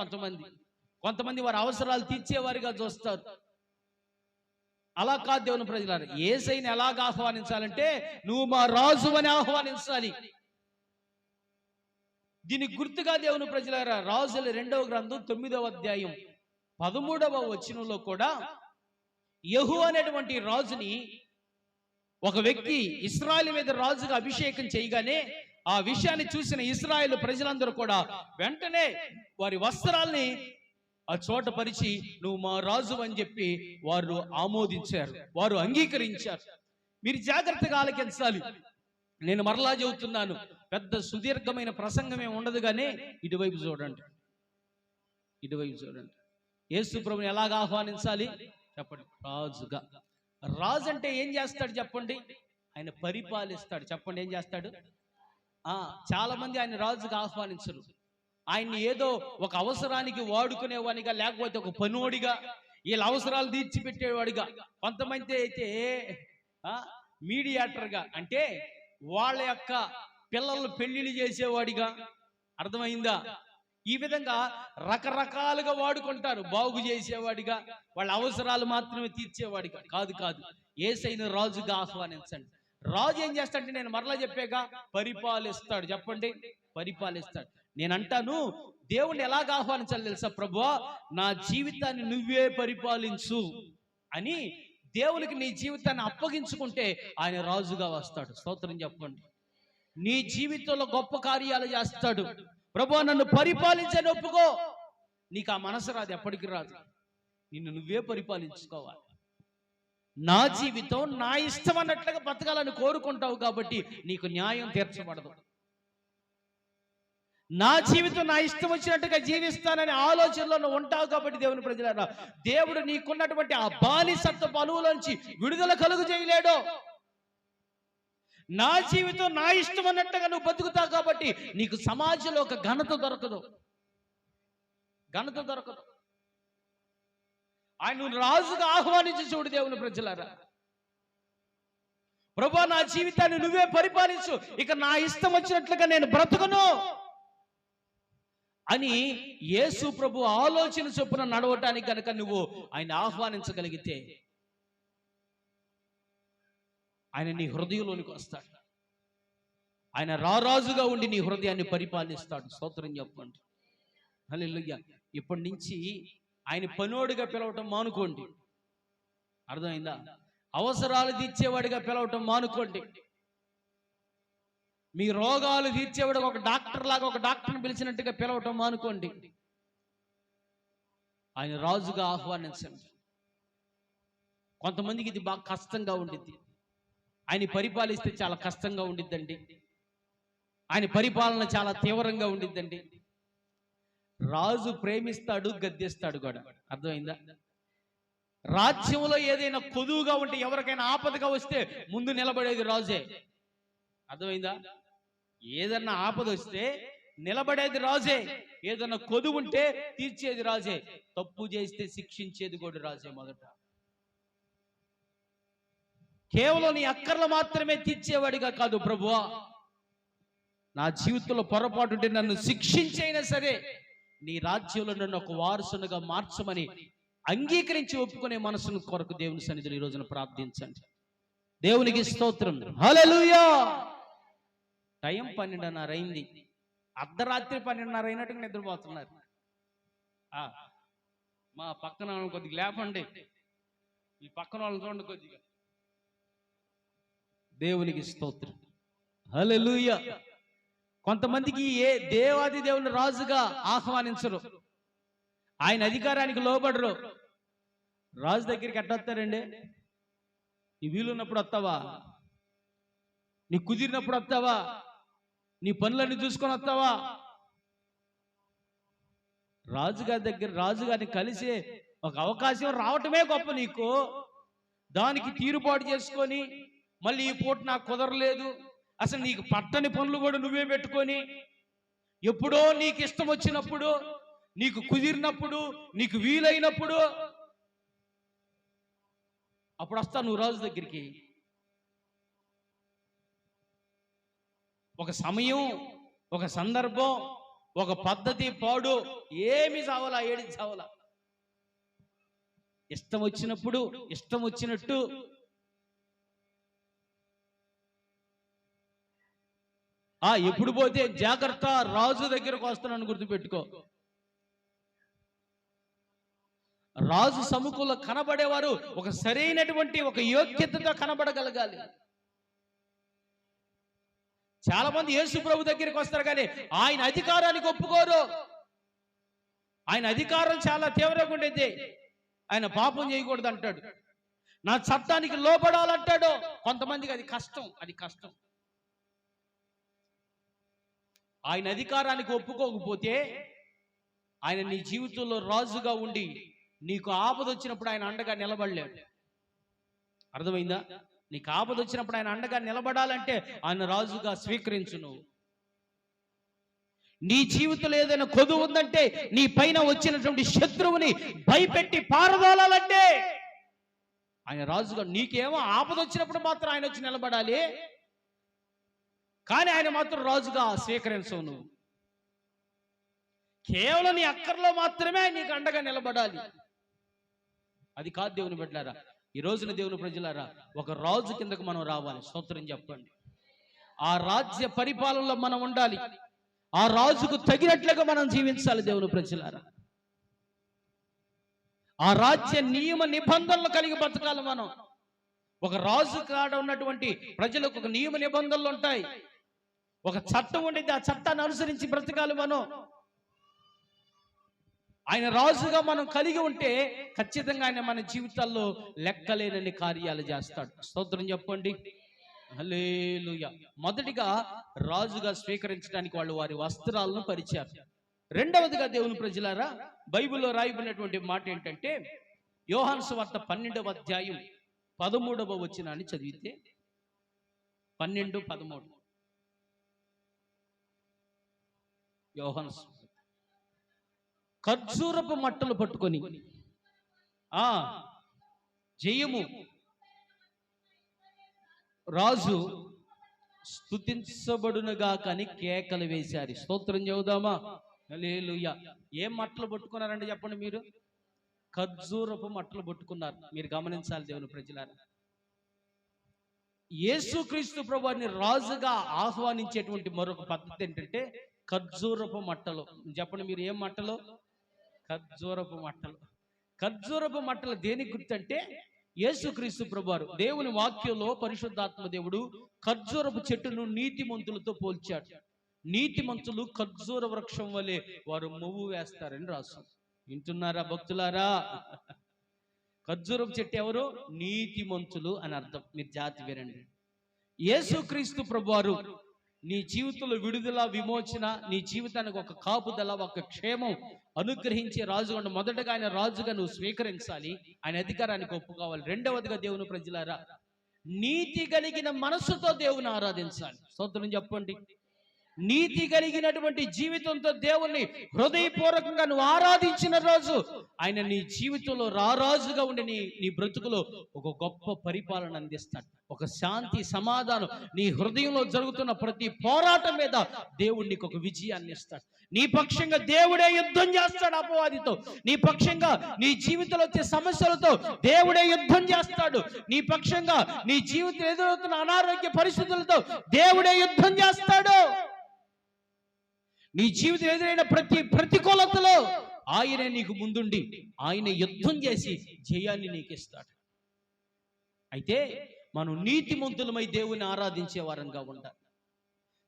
కొంతమంది వారి అవసరాలు తీర్చేవారిగా చూస్తారు. అలా కాదు దేవుని ప్రజలారా. యేసయ్యని ఎలాగ ఆహ్వానించాలంటే నువ్వు మా రాజు అని ఆహ్వానించాలి. దీనికి గుర్తుగా దేవుని ప్రజలారా రాజుల 2వ గ్రంథం 9వ అధ్యాయం 13వ వచనంలో కూడా యెహూ అనేటువంటి రాజుని ఒక వ్యక్తి ఇశ్రాయేలు మీద రాజుగా అభిషేకం చేయగానే ఆ విషయాన్ని చూసిన ఇశ్రాయేలు ప్రజలందరూ కూడా వెంటనే వారి వస్త్రాల్ని ఆ చోట పరిచి నువ్వు మా రాజు అని చెప్పి వారు ఆమోదించారు, వారు అంగీకరించారు. మీరు జాగ్రత్తగా ఆలకించాలి. నేను మరలా చెబుతున్నాను, పెద్ద సుదీర్ఘమైన ప్రసంగమే ఉండదు, కానీ ఇటువైపు చూడండి, ఇటువైపు చూడండి. యేసు ప్రభుని ఎలాగ ఆహ్వానించాలి చెప్పండి? రాజుగా. రాజు అంటే ఏం చేస్తాడు చెప్పండి? ఆయన పరిపాలిస్తాడు. చెప్పండి, ఏం చేస్తాడు? చాలా మంది ఆయన రాజుగా ఆహ్వానించరు. ఆయన్ని ఏదో ఒక అవసరానికి వాడుకునేవాడిగా, లేకపోతే ఒక పనోడిగా, వీళ్ళ అవసరాలు తీర్చిపెట్టేవాడిగా, కొంతమంది అయితే మీడియేటర్గా, అంటే వాళ్ళ యొక్క పిల్లలు పెళ్లిళ్ళు చేసేవాడిగా. అర్థమైందా? ఈ విధంగా రకరకాలుగా వాడుకుంటారు. బాగు చేసేవాడిగా, వాళ్ళ అవసరాలు మాత్రమే తీర్చేవాడిగా. కాదు, యేసయ్యను రాజుగా ఆహ్వానించండి. రాజు ఏం చేస్తాడంటే, నేను మరలా చెప్పాగా, పరిపాలిస్తాడు. చెప్పండి, పరిపాలిస్తాడు. నేను అంటాను, దేవుణ్ణి ఎలాగ ఆహ్వానించాలి తెలుసా? ప్రభువా నా జీవితాన్ని నువ్వే పరిపాలించు అని దేవునికి నీ జీవితాన్ని అప్పగించుకుంటే ఆయన రాజుగా వస్తాడు. స్తోత్రం చెప్పండి. నీ జీవితంలో గొప్ప కార్యాలు చేస్తాడు. ప్రభువా నన్ను పరిపాలించని ఒప్పుకో. నీకు ఆ మనసు రాదు, ఎప్పటికి రాదు. నిన్ను నువ్వే పరిపాలించుకోవాలి. నా జీవితం నా ఇష్టం అన్నట్లుగా బతకాలని కోరుకుంటావు కాబట్టి నీకు న్యాయం తీర్చబడదు. నా జీవితం నా ఇష్టం వచ్చినట్టుగా జీవిస్తానని ఆలోచనలో నువ్వు ఉంటావు కాబట్టి దేవుని ప్రజలారా, దేవుడు నీకున్నటువంటి ఆ బానిసత్వ బలువులోంచి విడుదల కలుగు చేయలేడు. నా జీవితం నా ఇష్టం అన్నట్టుగా నువ్వు బతుకుతావు కాబట్టి నీకు సమాజంలో ఒక ఘనత దొరకదు. ఆయన నువ్వు రాజుగా ఆహ్వానించి చూడు దేవుని ప్రజలారా. ప్రభువా నా జీవితాన్ని నువ్వే పరిపాలించు, ఇక నా ఇష్టం వచ్చినట్లుగా నేను బ్రతుకును అని యేసు ప్రభు ఆలోచన చొప్పున నడవటానికి కనుక నువ్వు ఆయన ఆహ్వానించగలిగితే ఆయన నీ హృదయంలోనికి వస్తాడు. ఆయన రారాజుగా ఉండి నీ హృదయాన్ని పరిపాలిస్తాడు. స్తోత్రం చెప్పండి. హల్లెలూయా. ఇప్పటి నుంచి ఆయన పనోడిగా పిలవటం మానుకోండి. అర్థమైందా? అవసరాలు తీర్చేవాడిగా పిలవటం మానుకోండి. మీ రోగాలు తీర్చేవాడు ఒక డాక్టర్ లాగా ఒక డాక్టర్ని పిలిచినట్టుగా పిలవటం మానుకోండి. ఆయన రాజుగా ఆహ్వానించండి. కొంతమందికి ఇది బాగా కష్టంగా ఉండిద్ది. ఆయన పరిపాలిస్తే చాలా కష్టంగా ఉండిద్దండి. ఆయన పరిపాలన చాలా తీవ్రంగా ఉండిద్దండి. రాజు ప్రేమిస్తాడు, గద్దిస్తాడు కూడా. అర్థమైందా? రాజ్యంలో ఏదైనా కొదువుగా ఉంటే, ఎవరికైనా ఆపదగా వస్తే ముందు నిలబడేది రాజే. అర్థమైందా? ఏదన్నా ఆపద వస్తే నిలబడేది రాజే. ఏదన్నా కొదువు ఉంటే తీర్చేది రాజే. తప్పు చేస్తే శిక్షించేది కూడా రాజే మొదట. కేవలం నీ అక్కర్లు మాత్రమే తీర్చేవాడిగా కాదు, ప్రభువా నా జీవితంలో పొరపాటు ఉంటే నన్ను శిక్షించైనా సరే నీ రాజ్యంలో నన్ను ఒక వారసునిగా మార్చమని అంగీకరించి ఒప్పుకునే మనసును కొరకు దేవుని సన్నిధిలో ఈ రోజున ప్రార్థించండి. దేవునికి స్తోత్రం. హల్లెలూయా. టైం 12:30 అయింది. అర్ధరాత్రి 12:30 అయినట్టుగా నిద్రపోతున్నారు. మా పక్కన కొద్దిగా లేపండి, ఈ పక్కన వాళ్ళని చూడండి కొద్దిగా. దేవునికి స్తోత్రం. హల్లెలూయా. కొంతమందికి దేవాది దేవుని రాజుగా ఆహ్వానించరు, ఆయన అధికారానికి లోబడరు. రాజు దగ్గరికి ఎట్టొస్తారండి? నీ వీలున్నప్పుడు వస్తావా? నీ కుదిరినప్పుడు వస్తావా? నీ పనులన్నీ చూసుకొని వస్తావా? రాజుగారి దగ్గర రాజుగారిని కలిసే ఒక అవకాశం రావటమే గొప్ప నీకు. దానికి తీరుబాటు చేసుకొని మళ్ళీ ఈ పూట నాకు కుదరలేదు, అసలు నీకు పట్టని పనులు కూడా నువ్వే పెట్టుకొని ఎప్పుడో నీకు ఇష్టం వచ్చినప్పుడు, నీకు కుదిరినప్పుడు, నీకు వీలైనప్పుడు అప్పుడు వస్తా నువ్వు రాజు దగ్గరికి. ఒక సమయం, ఒక సందర్భం, ఒక పద్ధతి పాడు ఏమి చావాలా, ఏడి చావాలా. ఇష్టం వచ్చినప్పుడు ఇష్టం వచ్చినట్టు ఎప్పుడు పోతే జాగ్రత్త, రాజు దగ్గరకు వస్తున్నాను గుర్తుపెట్టుకో. రాజు సముఖంలో కనబడేవారు ఒక సరైనటువంటి ఒక యోగ్యతతో కనబడగలగాలి. చాలా మంది యేసు ప్రభు దగ్గరికి వస్తారు కానీ ఆయన అధికారానికి ఒప్పుకోరు. ఆయన అధికారం చాలా తీవ్రంగా ఉండేది. ఆయన పాపం చేయకూడదు అంటాడు, నా చట్టానికి లోబడాలంటాడు. కొంతమందికి అది కష్టం. ఆయన అధికారానికి ఒప్పుకోకపోతే ఆయన నీ జీవితంలో రాజుగా ఉండి నీకు ఆపద వచ్చినప్పుడు ఆయన అండగా నిలబడలేడు. అర్థమైందా? నీకు ఆపద వచ్చినప్పుడు ఆయన అండగా నిలబడాలంటే ఆయన రాజుగా స్వీకరించు. నువ్వు నీ జీవితంలో ఏదైనా కొదువు ఉందంటే, నీ పైన వచ్చినటువంటి శత్రువుని భయపెట్టి పారదోలాలంటే ఆయన రాజుగా. నీకేమో ఆపద వచ్చినప్పుడు మాత్రం ఆయన వచ్చి నిలబడాలి, కానీ ఆయన మాత్రం రాజుగా స్వీకరించవు. నువ్వు కేవలం నీ అక్కర్లో మాత్రమే నీకు అండగా నిలబడాలి. అది కాదు దేవుని బిడ్డలారా. ఈ రోజున దేవుని ప్రజలారా, ఒక రాజు కిందకు మనం రావాలి. స్తోత్రం చెప్పండి. ఆ రాజ్య పరిపాలనలో మనం ఉండాలి. ఆ రాజుకు తగినట్లుగా మనం జీవించాలి. దేవుని ప్రజలారా, ఆ రాజ్య నియమ నిబంధనలు కలిగి బతకాలి. మనం ఒక రాజు కాడ ఉన్నటువంటి ప్రజలకు ఒక నియమ నిబంధనలు ఉంటాయి. ఒక చట్టం ఉండింది, ఆ చట్టాన్ని అనుసరించి బ్రతకాలి మనం. ఆయన రాజుగా మనం కలిగి ఉంటే ఖచ్చితంగా ఆయన మన జీవితాల్లో లెక్కలేనన్ని కార్యాలు చేస్తాడు. స్తోత్రం చెప్పండి, హల్లెలూయా. మొదటిగా రాజుగా స్వీకరించడానికి వాళ్ళు వారి వస్త్రాలను పరిచారు. రెండవదిగా దేవుని ప్రజలారా, బైబిల్లో రాయబడినటువంటి మాట ఏంటంటే, యోహాను సువార్త 12వ అధ్యాయం 13వ వచనాన్ని చదివితే, 12:13 యోహాను ఖర్జూరపు మట్టలు పట్టుకొని జయము రాజు స్తుతించబడునుగా కానీ కేకలు వేశారు. స్తోత్రం చెబుదామా, హల్లెలూయా. ఏం మట్టలు పట్టుకున్నారండి చెప్పండి మీరు? ఖర్జూరపు మట్టలు పట్టుకున్నారు. మీరు గమనించాలి దేవుని ప్రజలారా, యేసుక్రీస్తు ప్రభువుని రాజుగా ఆహ్వానించేటువంటి మరొక పద్ధతి ఏంటంటే ఖర్జూరపు మట్టలు. చెప్పండి మీరు, ఏం మట్టలు? ఖర్జూరపు మట్టలు. ఖర్జూరపు మట్టలు దేనికి గుర్తంటే, యేసుక్రీస్తు ప్రభువారు దేవుని వాక్యంలో పరిశుద్ధాత్మ దేవుడు ఖర్జూరపు చెట్టును నీతిమంతులతో పోల్చాడు. నీతిమంతులు ఖర్జూర వృక్షం వలె వారు మొవ్వు వేస్తారని రాసు. వింటున్నారా భక్తులారా? ఖర్జూరపు చెట్టు ఎవరు? నీతిమంతులు అని అర్థం. మీరు జాతి వినండి. యేసుక్రీస్తు ప్రభువారు నీ జీవితంలో విడుదల, విమోచన, నీ జీవితానికి ఒక కాపుదల, ఒక క్షేమం అనుగ్రహించే రాజుగా మొదటగా ఆయన రాజుగా నువ్వు స్వీకరించాలి, ఆయన అధికారానికి ఒప్పుకోవాలి. రెండవదిగా దేవుని ప్రజలారా, నీతి కలిగిన మనస్సుతో దేవుని ఆరాధించాలి. స్తోత్రం చెప్పండి. నీతి కలిగినటువంటి జీవితంతో దేవుణ్ణి హృదయపూర్వకంగా నువ్వు ఆరాధించిన రోజు ఆయన నీ జీవితంలో రారాజుగా ఉండి నీ బ్రతుకులో ఒక గొప్ప పరిపాలన అందిస్తాడు. ఒక శాంతి, సమాధానం, నీ హృదయంలో జరుగుతున్న ప్రతి పోరాటం మీద దేవుడు నీకు ఒక విజయాన్ని ఇస్తాడు. నీ పక్షంగా దేవుడే యుద్ధం చేస్తాడు అపవాదితో. నీ పక్షంగా నీ జీవితంలో వచ్చే సమస్యలతో దేవుడే యుద్ధం చేస్తాడు. నీ పక్షంగా నీ జీవితం ఎదురవుతున్న అనారోగ్య పరిస్థితులతో దేవుడే యుద్ధం చేస్తాడు. నీ జీవితం ఎదురైన ప్రతి ప్రతికూలతలో ఆయనే నీకు ముందుండి ఆయన యుద్ధం చేసి జయాన్ని నీకు ఇస్తాడు. అయితే మనం నీతిమంతులమై దేవుని ఆరాధించే వారంగా ఉండాలి.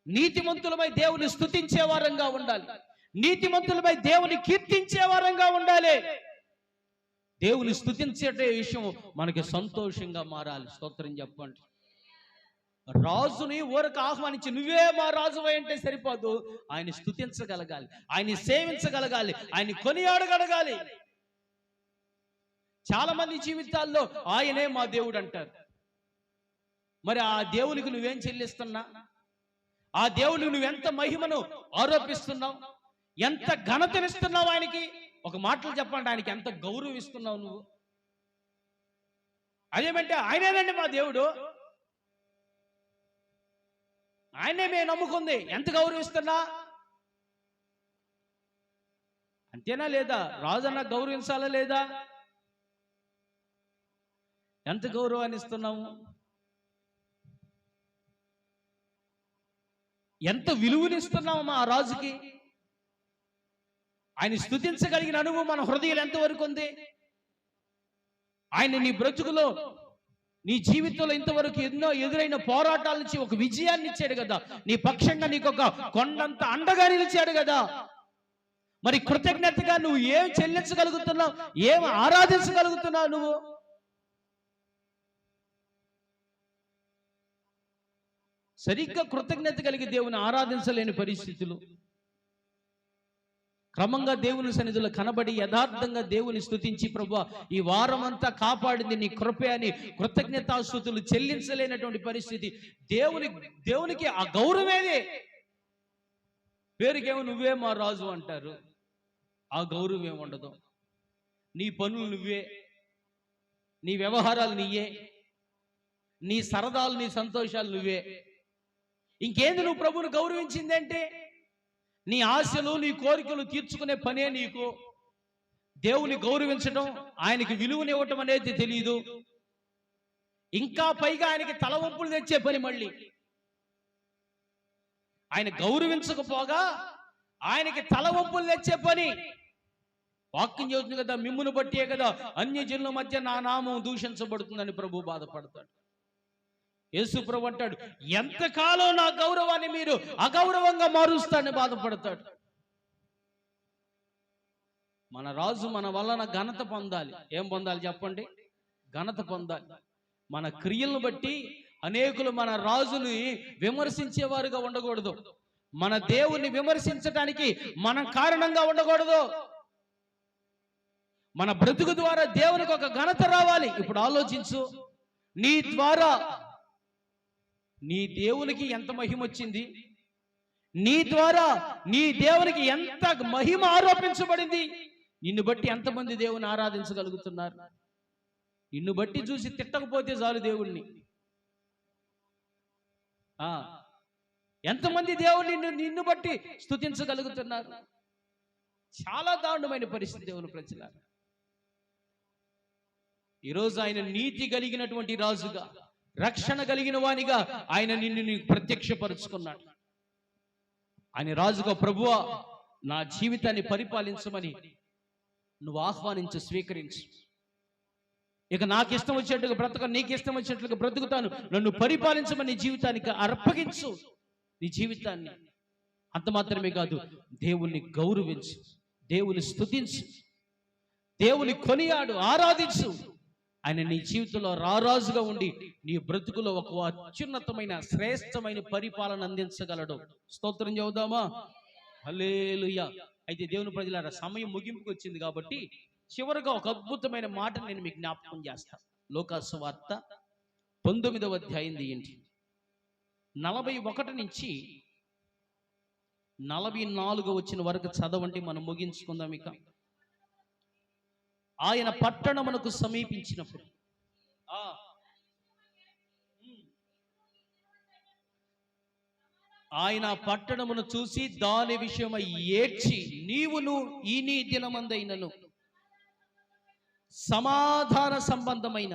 నీతిమంతులమై దేవుని స్తుతించే వారంగా ఉండాలి. నీతిమంతులమై దేవుని కీర్తించే వారంగా ఉండాలి. దేవుని స్తుతించే విషయం మనకి సంతోషంగా మారాలి. స్తోత్రం చెప్పండి. రాజుని ఊరకు ఆహ్వానించి నువ్వే మా రాజు అంటే సరిపోదు, ఆయన స్తుతించగలగాలి, ఆయన సేవించగలగాలి, ఆయన కొనియాడగలగాలి. చాలా మంది జీవితాల్లో ఆయనే మా దేవుడు అంటారు. మరి ఆ దేవునికి నువ్వేం చెల్లిస్తున్నా? ఆ దేవునికి నువ్వెంత మహిమను ఆరోపిస్తున్నావు? ఎంత ఘనతనిస్తున్నావు ఆయనకి? ఒక మాటలు చెప్పండి, ఆయనకి ఎంత గౌరవం ఇస్తున్నావు నువ్వు? అదేమంటే ఆయనేనండి మా దేవుడు, ఆయనే మేము నమ్ముకుంది, ఎంత గౌరవిస్తున్నా? అంతేనా లేదా? రాజన్న గౌరవించాలా లేదా? ఎంత గౌరవాన్ని ఇస్తున్నాము? ఎంత విలువనిస్తున్నాము మా రాజుకి? ఆయన స్తుతించగలిగిన అనుభవం మన హృదయం ఎంతవరకు ఉంది? ఆయన నీ బ్రతుకులో, నీ జీవితంలో ఇంతవరకు ఎన్నో ఎదురైన పోరాటాల నుంచి ఒక విజయాన్ని ఇచ్చాడు కదా. నీ పక్షంగా నీకు ఒక కొండంత అండగా నిలిచాడు కదా. మరి కృతజ్ఞతగా నువ్వు ఏం చెల్లించగలుగుతున్నావు? ఏం ఆరాధించగలుగుతున్నావు నువ్వు? సరిగ్గా కృతజ్ఞత కలిగి దేవుని ఆరాధించలేని పరిస్థితులు, క్రమంగా దేవుని సన్నిధిలో కనబడి యథార్థంగా దేవుని స్తుతించి ప్రభువా ఈ వారం అంతా కాపాడింది నీ కృపే అని కృతజ్ఞతాస్తుతులు చెల్లించలేనటువంటి పరిస్థితి. దేవునికి ఆ గౌరవమేదే. పేరుకేమో నువ్వే మా రాజు అంటారు, ఆ గౌరవం ఏముండదు. నీ పనులు నువ్వే, నీ వ్యవహారాలు నీయే, నీ సరదాలు, నీ సంతోషాలు నువ్వే. ఇంకేంది నువ్వు ప్రభువును గౌరవించిందంటే? నీ ఆశలు, నీ కోరికలు తీర్చుకునే పనే నీకు. దేవుని గౌరవించడం, ఆయనకి విలువనివ్వటం అనేది తెలియదు. ఇంకా పైగా ఆయనకి తలవంపులు తెచ్చే పని. మళ్ళీ ఆయన గౌరవించకపోగా ఆయనకి తలవంపులు తెచ్చే పని. వాక్యం చెబుతుంది కదా, మిమ్మును బట్టే కదా అన్యజనుల మధ్య నా నామం దూషించబడుతుందని ప్రభు బాధపడతాడు. యేసుప్రభు అంటాడు, ఎంతకాలం నా గౌరవాన్ని మీరు అగౌరవంగా మారుస్తానని బాధపడతాడు. మన రాజు మన వలన ఘనత పొందాలి. ఏం పొందాలి చెప్పండి? ఘనత పొందాలి. మన క్రియలను బట్టి అనేకులు మన రాజుని విమర్శించేవారుగా ఉండకూడదు. మన దేవుణ్ణి విమర్శించడానికి మనం కారణంగా ఉండకూడదు. మన బ్రతుకు ద్వారా దేవునికి ఒక ఘనత రావాలి. ఇప్పుడు ఆలోచించు, నీ ద్వారా నీ దేవునికి ఎంత మహిమ వచ్చింది? నీ ద్వారా నీ దేవునికి ఎంత మహిమ ఆరోపించబడింది? నిన్ను బట్టి ఎంతమంది దేవుని ఆరాధించగలుగుతున్నారు? నిన్ను బట్టి చూసి తిట్టకపోతే చాలు దేవుణ్ణి. ఎంతమంది దేవుని నిన్ను బట్టి స్తుతించగలుగుతున్నారు? చాలా దారుణమైన పరిస్థితి దేవుని ప్రజలారా. ఈరోజు ఆయన నీతి కలిగినటువంటి రాజుగా, రక్షణ కలిగిన వానిగా ఆయన నిన్ను ప్రత్యక్షపరుచుకున్నాడు. ఆయన రాజుగా, ప్రభువా నా జీవితాన్ని పరిపాలించమని నువ్వు ఆహ్వానించు, స్వీకరించు. ఇక నాకు ఇష్టం వచ్చేట్టుగా బ్రతక, నీకు ఇష్టం వచ్చేట్లుగా బ్రతుకుతాను, నన్ను పరిపాలించమని నీ జీవితానికి అర్పగించు. నీ జీవితాన్ని అంత మాత్రమే కాదు, దేవుణ్ణి గౌరవించు, దేవుని స్తుతించు, దేవుని కొనియాడు, ఆరాధించు. ఆయన నీ జీవితంలో రారాజుగా ఉండి నీ బ్రతుకులో ఒక అత్యున్నతమైన శ్రేష్టమైన పరిపాలన అందించగలడు. స్తోత్రం చెబుదామా? హల్లెలూయా. అయితే దేవుని ప్రజలారా, సమయం ముగింపుకు వచ్చింది కాబట్టి చివరిగా ఒక అద్భుతమైన మాట నేను మీకు జ్ఞాపకం చేస్తాను. లోకాసు వార్త 19వ అధ్యాయం తీయండి. 41 నుంచి 44 వచ్చిన వరకు చదవండి, మనం ముగించుకుందాం. ఇక ఆయన పట్టణమునకు సమీపించినప్పుడు ఆయన పట్టణమును చూసి దాని విషయమై ఏడ్చి, నీవును ఈ నీ దినమందైనను సమాధాన సంబంధమైన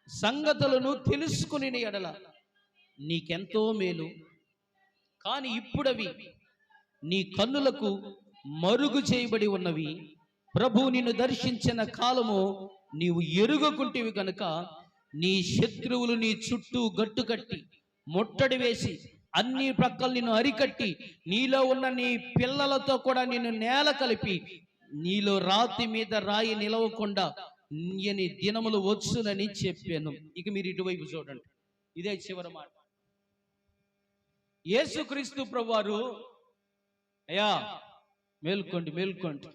సంగతులను తెలుసుకుని ఎడల నీకెంతో మేలు, కానీ ఇప్పుడవి నీ కన్నులకు మరుగు చేయబడి ఉన్నవి. ప్రభు నిన్ను దర్శించిన కాలము నీవు ఎరుగకుంటివి కనుక నీ శత్రువులు నీ చుట్టూ గట్టుకట్టి ముట్టడి వేసి అన్ని ప్రక్కల నిన్ను అరికట్టి నీలో ఉన్న నీ పిల్లలతో కూడా నిన్ను నేల కలిపి నీలో రాతి మీద రాయి నిలవకుండా నీ దినములు వచ్చునని చెప్పాను. ఇక మీరు ఇటువైపు చూడండి, ఇదే చివరి మాట. యేసుక్రీస్తు ప్రభువారు, అయ్యా మేల్కోండి మేల్కోండి.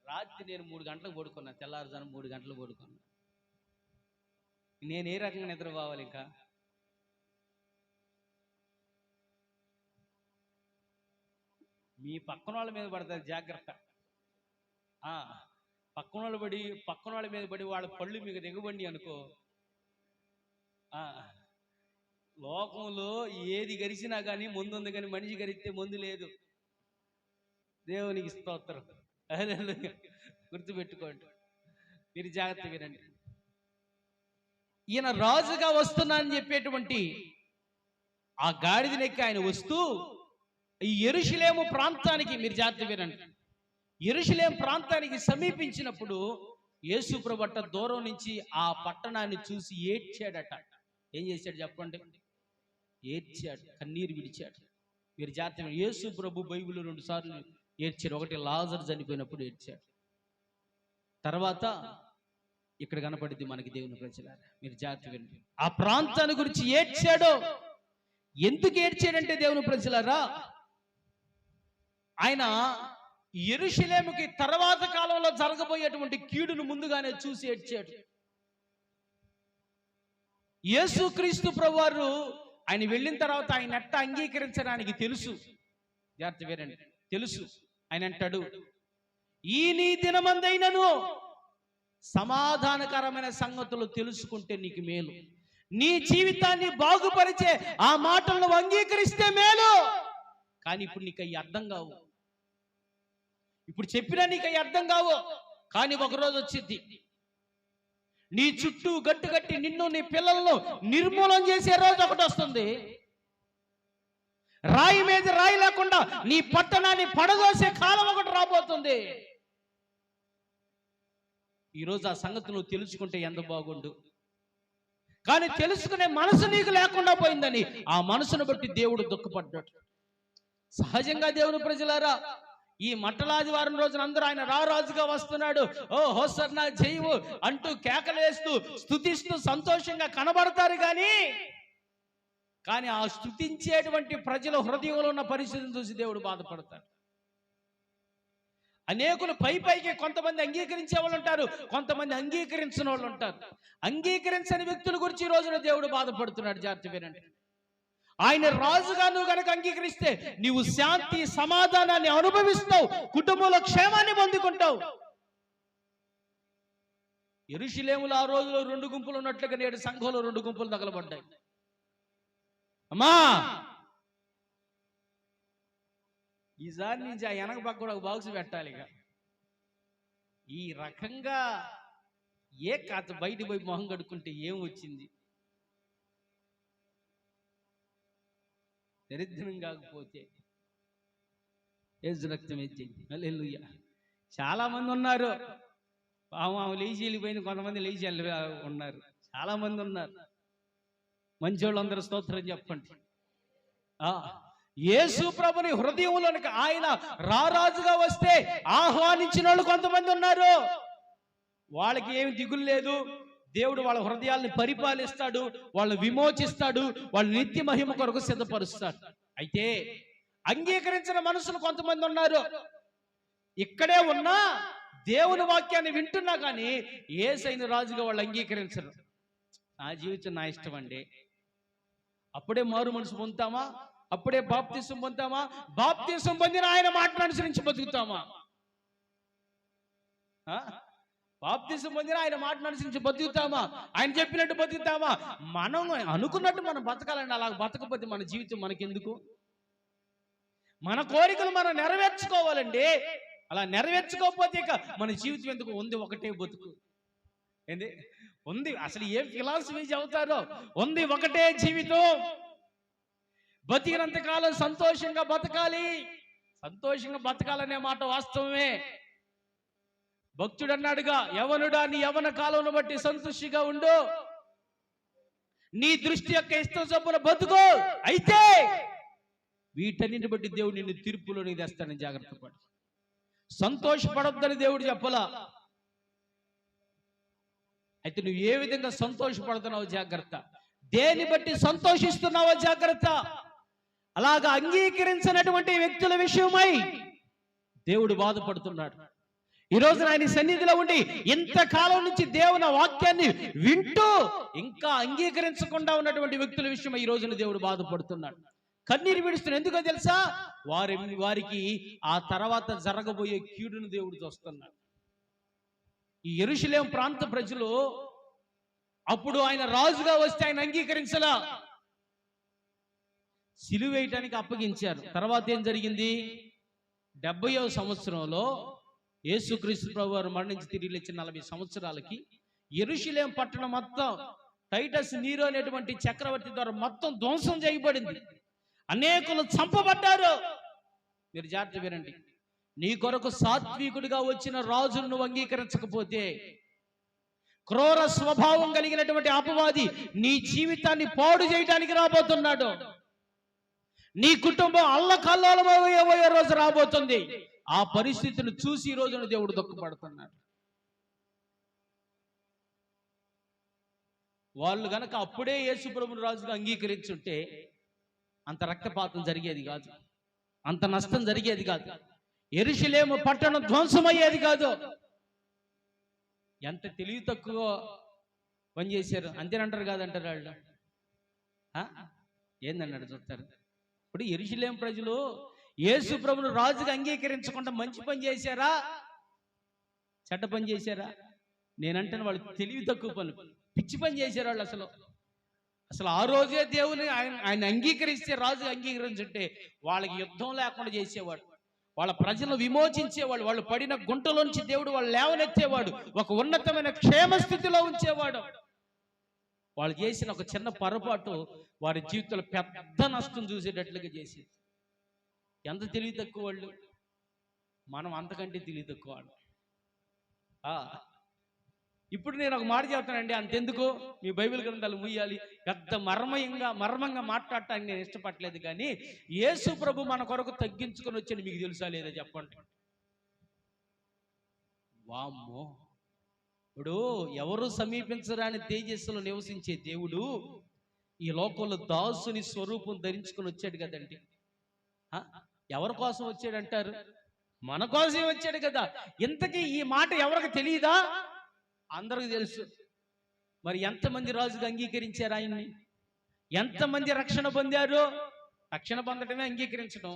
రాత్రి నేను 3 గంటలకు పడుకున్నా, తెల్లారుజాను 3 గంటలకు పడుకున్నా. నేను ఏ రకంగా నిద్రపోవాలి? ఇంకా మీ పక్కన వాళ్ళ మీద పడతారు, జాగ్రత్త. పక్కన వాళ్ళ మీద పడి వాళ్ళ పళ్ళు మీకు దిగబండి అనుకో, లోకంలో ఏది గరిచినా కానీ ముందుంది, కానీ మనిషి గరిస్తే ముందు లేదు. దేవునికి స్తోత్రం. గుర్తుపెట్టుకోండి, మీరు జాగ్రత్త వినండి. ఈయన రాజుగా వస్తున్నా అని చెప్పేటువంటి ఆ గాడిదనెక్కి ఆయన వస్తూ ఈ యెరూషలేము ప్రాంతానికి, మీరు జాగ్రత్త వినండి, యెరూషలేము ప్రాంతానికి సమీపించినప్పుడు యేసు ప్రభువు దూరం నుంచి ఆ పట్టణాన్ని చూసి ఏడ్చాడట. ఏం చేశాడు చెప్పండి? ఏడ్చాడు, కన్నీరు విడిచాడు. మీరు జాగ్రత్త, యేసు ప్రభు బైబిల్లో 2 సార్లు ఏడ్చాడు. ఒకటి లాజరు చనిపోయినప్పుడు ఏడ్చాడు, తర్వాత ఇక్కడ కనపడింది మనకి దేవుని ప్రజలారా. మీరు జాగ్రత్త వినండి, ఆ ప్రాంతాన్ని గురించి ఏడ్చాడు. ఎందుకు ఏడ్చాడంటే దేవుని ప్రజలారా, ఆయన యెరూషలేముకి తర్వాత కాలంలో జరగబోయేటువంటి కీడును ముందుగానే చూసి ఏడ్చాడు. యేసుక్రీస్తు ప్రభువారు ఆయన వెళ్ళిన తర్వాత ఆయన ఎట్ట అంగీకరించడానికి తెలుసు. జాగ్రత్త వినండి, తెలుసు. ఆయన అంటాడు, ఈ నీ దినమందైనను సమాధానకరమైన సంగతులు తెలుసుకుంటే నీకు మేలు. నీ జీవితాన్ని బాగుపరిచే ఆ మాటలను అంగీకరిస్తే మేలు. కానీ ఇప్పుడు నీకు అవి అర్థం కావు. ఇప్పుడు చెప్పినా నీకు అవి అర్థం కావు. కానీ ఒకరోజు వచ్చింది, నీ చుట్టూ గట్టుకట్టి నిన్ను నీ పిల్లలను నిర్మూలన చేసే రోజు ఒకటి వస్తుంది. రాయి మీద రాయి లేకుండా నీ పట్టణాన్ని పడదోసే కాలం ఒకటి రాబోతుంది. ఈరోజు ఆ సంగతి నువ్వు తెలుసుకుంటే ఎంత బాగుండు. కానీ తెలుసుకునే మనసు నీకు లేకుండా పోయిందని ఆ మనసును బట్టి దేవుడు దుఃఖపడ్డాడు. సహజంగా దేవుని ప్రజలారా, ఈ మట్టలాదివారం రోజున అందరూ ఆయన రారాజుగా వస్తున్నాడు, ఓ హోసన్నా జయవు అంటూ కేకలేస్తూ స్తుతిస్తూ సంతోషంగా కనబడతారు. కానీ ఆ స్తుతించేటువంటి ప్రజల హృదయంలో ఉన్న పరిస్థితిని చూసి దేవుడు బాధపడతాడు. అనేకులు పైకి కొంతమంది అంగీకరించే వాళ్ళు ఉంటారు, కొంతమంది అంగీకరించిన వాళ్ళు ఉంటారు. అంగీకరించని వ్యక్తుల గురించి ఈ రోజున దేవుడు బాధపడుతున్నాడు. జాగ్రత్త వినండి. ఆయన రాజుగా నువ్వు కనుక అంగీకరిస్తే నీవు శాంతి సమాధానాన్ని అనుభవిస్తావు, కుటుంబంలో క్షేమాన్ని పొందుకుంటావు. యెరూషలేములో ఆ రోజులో 2 గుంపులు ఉన్నట్లుగా నేడు సంఘంలో 2 గుంపులు తగలబడ్డాయి. అమ్మా, ఈసారి నుంచి ఆ వెనక పక్క కూడా ఒక బాక్స్ పెట్టాలి. ఈ రకంగా ఏ కాత బయట పోయి మొహం కడుక్కుంటే ఏం వచ్చింది? దరిద్రం కాకపోతే ఏసు రక్తం ఎచ్చింది. హల్లెలూయా. చాలా మంది ఉన్నారు, లేచి వెళ్ళిపోయింది, కొంతమంది లేచి ఉన్నారు, చాలా మంది ఉన్నారు. మంచోళ్ళందరూ స్తోత్రం చెప్పండి. యేసు ప్రభుని హృదయంలోనికి ఆయన రారాజుగా వస్తే ఆహ్వానించిన వాళ్ళు కొంతమంది ఉన్నారు. వాళ్ళకి ఏమి దిగులు లేదు. దేవుడు వాళ్ళ హృదయాల్ని పరిపాలిస్తాడు, వాళ్ళు విమోచిస్తాడు, వాళ్ళు నిత్య మహిమ కొరకు సిద్ధపరుస్తాడు. అయితే అంగీకరించిన మనుషులు కొంతమంది ఉన్నారు. ఇక్కడే ఉన్నా దేవుని వాక్యాన్ని వింటున్నా కానీ యేసైన రాజుగా వాళ్ళు అంగీకరించరు. నా జీవితం నా ఇష్టం అండి. అప్పుడే మారు మనసు పొందుతామా? అప్పుడే బాప్తిసం పొందుతామా? బాప్తిసం పొందిన ఆయన మాటను అనుసరించి బతుకుతామా? బాప్తిసం పొందిన ఆయన మాటను అనుసరించి బతుకుతామా? ఆయన చెప్పినట్టు బతుకుతామా? మనం అనుకున్నట్టు మనం బతకాలండి. అలా బతకపోతే మన జీవితం మనకెందుకు? మన కోరికలు మనం నెరవేర్చుకోవాలండి. అలా నెరవేర్చుకోకపోతే ఇక మన జీవితం ఎందుకు? ఉంది ఒకటే బతుకు. ఏంది ఉంది? అసలు ఏం ఫిలాసఫీ చెబుతారో, ఉంది ఒకటే జీవితం. బతికినంత కాలం సంతోషంగా బతకాలి. సంతోషంగా బతకాలనే మాట వాస్తవమే. భక్తుడు అన్నాడుగా, యవనుడా నీ యవన కాలంను బట్టి సంతోషిగా ఉండు, నీ దృష్టి యొక్క ఇష్టం చొప్పున బతుకు. అయితే వీటన్నిటిని బట్టి దేవుడు నిన్ను తీర్పులోనికి తెస్తానని జాగ్రత్త పడు. సంతోషపడొద్దని దేవుడు చెప్పలా. అయితే నువ్వు ఏ విధంగా సంతోషపడుతున్నావో జాగ్రత్త. దేని బట్టి సంతోషిస్తున్నావో జాగ్రత్త. అలాగా అంగీకరించినటువంటి వ్యక్తుల విషయమై దేవుడు బాధపడుతున్నాడు. ఈ రోజున ఆయన సన్నిధిలో ఉండి ఇంతకాలం నుంచి దేవుని వాక్యాన్ని వింటూ ఇంకా అంగీకరించకుండా ఉన్నటువంటి వ్యక్తుల విషయమై ఈ రోజున దేవుడు బాధపడుతున్నాడు. కన్నీరు విడుస్తున్నాడు. ఎందుకో తెలుసా? వారికి ఆ తర్వాత జరగబోయే కీడును దేవుడు చూస్తున్నాడు. ఈ యెరూషలేము ప్రాంత ప్రజలు అప్పుడు ఆయన రాజుగా వస్తే ఆయన అంగీకరించలా, సిలువ వేయటానికి అప్పగించారు. తర్వాత ఏం జరిగింది? 70వ సంవత్సరంలో యేసుక్రీస్తు ప్రభు వారు మరణించి తిరిగి లేచిన 40 సంవత్సరాలకి యెరూషలేము పట్టణం మొత్తం టైటస్ నీరో అనేటువంటి చక్రవర్తి ద్వారా మొత్తం ధ్వంసం చేయబడింది. అనేకులు చంపబడ్డారు. మీరు జాగ్రత్త వినండి. నీ కొరకు సాత్వికుడిగా వచ్చిన రాజును నువ్వు అంగీకరించకపోతే క్రూర స్వభావం కలిగినటువంటి అపవాది నీ జీవితాన్ని పాడు చేయడానికి రాబోతున్నాడు. నీ కుటుంబం అల్లకల్లోలమయ్యే రోజు రాబోతుంది. ఆ పరిస్థితిని చూసి ఈ రోజున దేవుడు దుఃఖపడుతున్నాడు. వాళ్ళు గనక అప్పుడే యేసు ప్రభువును రాజుగా అంగీకరించుంటే అంత రక్తపాతం జరిగేది కాదు, అంత నష్టం జరిగేది కాదు, యెరూషలేము పట్టణం ధ్వంసమయ్యేది కాదు. ఎంత తెలివి తక్కువ పనిచేశారు అంతేనంటారు కాదంటారు వాళ్ళు. ఏందన్నాడు చూస్తారు. ఇప్పుడు యెరూషలేము ప్రజలు యేసు ప్రభువును రాజుగా అంగీకరించకుండా మంచి పని చేశారా, చెడ్డ పని చేశారా? నేనంటే వాళ్ళు తెలివి తక్కువ పనులు, పిచ్చి పని చేశారు వాళ్ళు. అసలు ఆ రోజే దేవుని ఆయన అంగీకరిస్తే, రాజు అంగీకరించుంటే వాళ్ళకి యుద్ధం లేకుండా చేసేవాడు, వాళ్ళ ప్రజలను విమోచించేవాడు, వాళ్ళు పడిన గుంటలోంచి దేవుడు వాళ్ళు లేవనెత్తేవాడు, ఒక ఉన్నతమైన క్షేమ స్థితిలో ఉంచేవాడు. వాళ్ళు చేసిన ఒక చిన్న పొరపాటు వారి జీవితంలో పెద్ద నష్టం చూసేటట్లుగా చేసేది. ఎంత తెలివి తక్కువ వాళ్ళు, మనం అంతకంటే తెలివి తక్కువ వాళ్ళు. ఇప్పుడు నేను ఒక మాట చెప్తానండి, అంతెందుకు మీ బైబిల్ గ్రంథాలు ముయ్యాలి, పెద్ద మర్మంగా మాట్లాడటానికి నేను ఇష్టపడలేదు. కానీ యేసు ప్రభు మన కొరకు తగ్గించుకొని వచ్చాడు, మీకు తెలుసా లేదా చెప్పండి. వామ్మో, ఇప్పుడు ఎవరు సమీపించరాని తేజస్సులో నివసించే దేవుడు ఈ లోకంలో దాసుని స్వరూపం ధరించుకొని వచ్చాడు కదండి. ఎవరి కోసం వచ్చాడంటారు? మన కోసం వచ్చాడు కదా. ఇంతకీ ఈ మాట ఎవరికి తెలియదా? అందరికి తెలుసు. మరి ఎంతమంది రాజుగా అంగీకరించారు ఆయన్ని? ఎంతమంది రక్షణ పొందారు? రక్షణ పొందటమే అంగీకరించడం.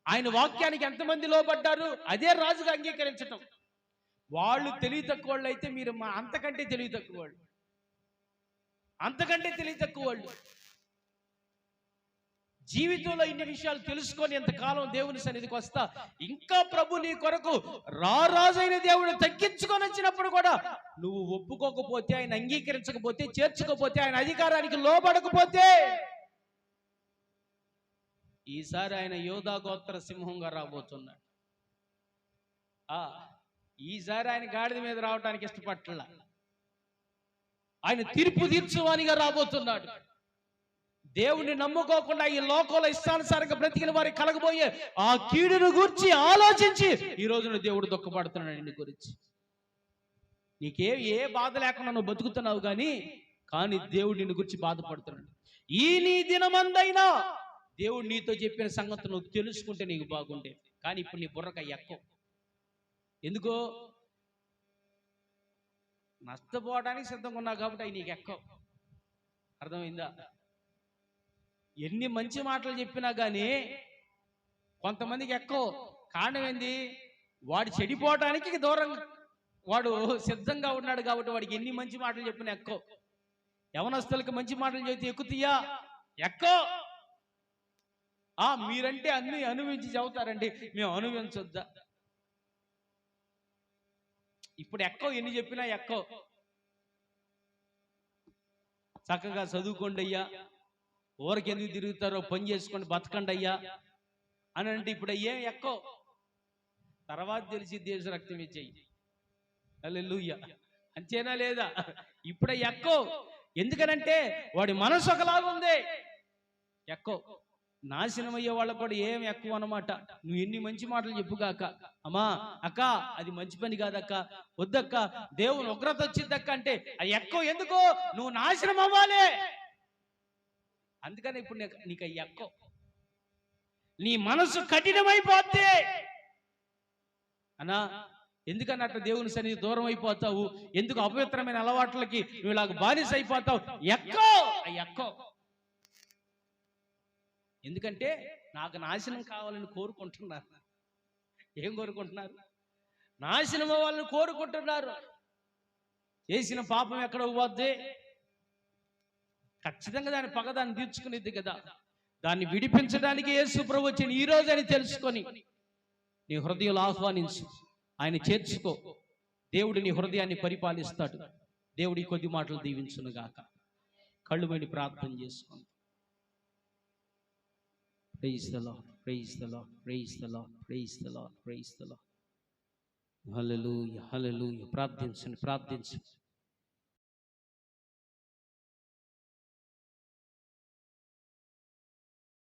ఆయన వాక్యానికి ఎంతమంది లోబడ్డారు? అదే రాజుగా అంగీకరించటం. వాళ్ళు తెలివి తక్కువ వాళ్ళు అయితే మీరు అంతకంటే తెలివి తక్కువ వాళ్ళు, అంతకంటే తెలివి తక్కువ వాళ్ళు. జీవితంలో ఇన్ని విషయాలు తెలుసుకొని ఎంతకాలం దేవుని సన్నిధికి వస్తా, ఇంకా ప్రభు నీ కొరకు రారాజైన దేవుడు తగ్గించుకొని వచ్చినప్పుడు కూడా నువ్వు ఒప్పుకోకపోతే, ఆయన అంగీకరించకపోతే, చేర్చుకోకపోతే, ఆయన అధికారానికి లోబడకపోతే, ఈసారి ఆయన యోధా గోత్ర సింహంగా రాబోతున్నాడు. ఈసారి ఆయన గాడిద మీద రావడానికి ఇష్టపట్ల, ఆయన తీర్పు తీర్చువానిగా రాబోతున్నాడు. దేవుని నమ్ముకోకుండా ఈ లోకంలో ఇష్టానుసారంగా బ్రతికిన వారికి కలగబోయే ఆ కీడును గురించి ఆలోచించి ఈ రోజున దేవుడు దుఃఖపడుతున్నాడు నీ గురించి. ఏ బాధ లేకుండా నువ్వు బతుకుతున్నావు కానీ దేవుడు నిన్ను గురించి బాధపడుతున్నాడు. ఈ నీ దినమందైనా దేవుడు నీతో చెప్పిన సంగతి నువ్వు తెలుసుకుంటే నీకు బాగుండే. కానీ ఇప్పుడు నీ బుర్రక ఎక్కువ. ఎందుకో? నష్టపోవడానికి సిద్ధంగా ఉన్నావు కాబట్టి అవి నీకు ఎక్కువ. అర్థమైందా? ఎన్ని మంచి మాటలు చెప్పినా కానీ కొంతమందికి ఎక్కువ. కారణం ఏంది? వాడు చెడిపోవటానికి దూరంగా వాడు సిద్ధంగా ఉన్నాడు కాబట్టి వాడికి ఎన్ని మంచి మాటలు చెప్పినా ఎక్కువ. యవనస్తులకి మంచి మాటలు చెబితే ఎక్కుతీయా? ఎక్కువ. మీరంటే అన్ని అనుభవించి చెబుతారండి, మేము అనుభవించొద్దా? ఇప్పుడు ఎక్కువ ఎన్ని చెప్పినా ఎక్కువ. చక్కగా చదువుకోండి అయ్యా, ఊరికి ఎందుకు తిరుగుతారో పని చేసుకొని బతకండి అయ్యా అని అంటే ఇప్పుడు ఏం ఎక్కువ. తర్వాత తెలిసి దేశ రక్తం ఇచ్చేయి. హల్లెలూయా. అంతేనా లేదా? ఇప్పుడే ఎక్కువ. ఎందుకనంటే వాడి మనసు ఒకలాగా ఉంది. ఎక్కువ. నాశనం అయ్యే వాళ్ళకు కూడా ఏం ఎక్కువ అన్నమాట. నువ్వు ఎన్ని మంచి మాటలు చెప్పుగాక, అమ్మా అక్క అది మంచి పని కాదక్క, వద్దక్క, దేవుని ఉగ్రత వచ్చిందక్క అంటే అది ఎక్కువ. ఎందుకో? నువ్వు నాశనం అవ్వాలి. అందుకని ఇప్పుడు నీకు అవి ఎక్కువ. నీ మనసు కఠినమైపోతే అన్నా, ఎందుకన్నట్టు దేవుని సన్నిధి దూరం అయిపోతావు? ఎందుకు అపవిత్రమైన అలవాట్లకి నువ్వు ఇలాగ బానిస అయిపోతావు? ఎక్కువ. ఎందుకంటే నాకు నాశనం కావాలని కోరుకుంటున్నారు. ఏం కోరుకుంటున్నారు? నాశనం అవ్వాలని కోరుకుంటున్నారు. చేసిన పాపం ఎక్కడ పోద్ది? ఖచ్చితంగా దాని పగ దాన్ని తీర్చుకునేది కదా. దాన్ని విడిపించడానికి యేసు ప్రభు వచ్చిన ఈ రోజు అని తెలుసుకొని నీ హృదయంలో ఆహ్వానించు, ఆయన చేర్చుకో. దేవుడు నీ హృదయాన్ని పరిపాలిస్తాడు. దేవుడి కొద్ది మాటలు దీవించును గాక. కళ్ళు మూసి ప్రార్థన చేసుకోండి. Praise the Lord, praise the Lord, praise the Lord, praise the Lord, praise the Lord. Hallelujah, hallelujah. ప్రార్థించండి.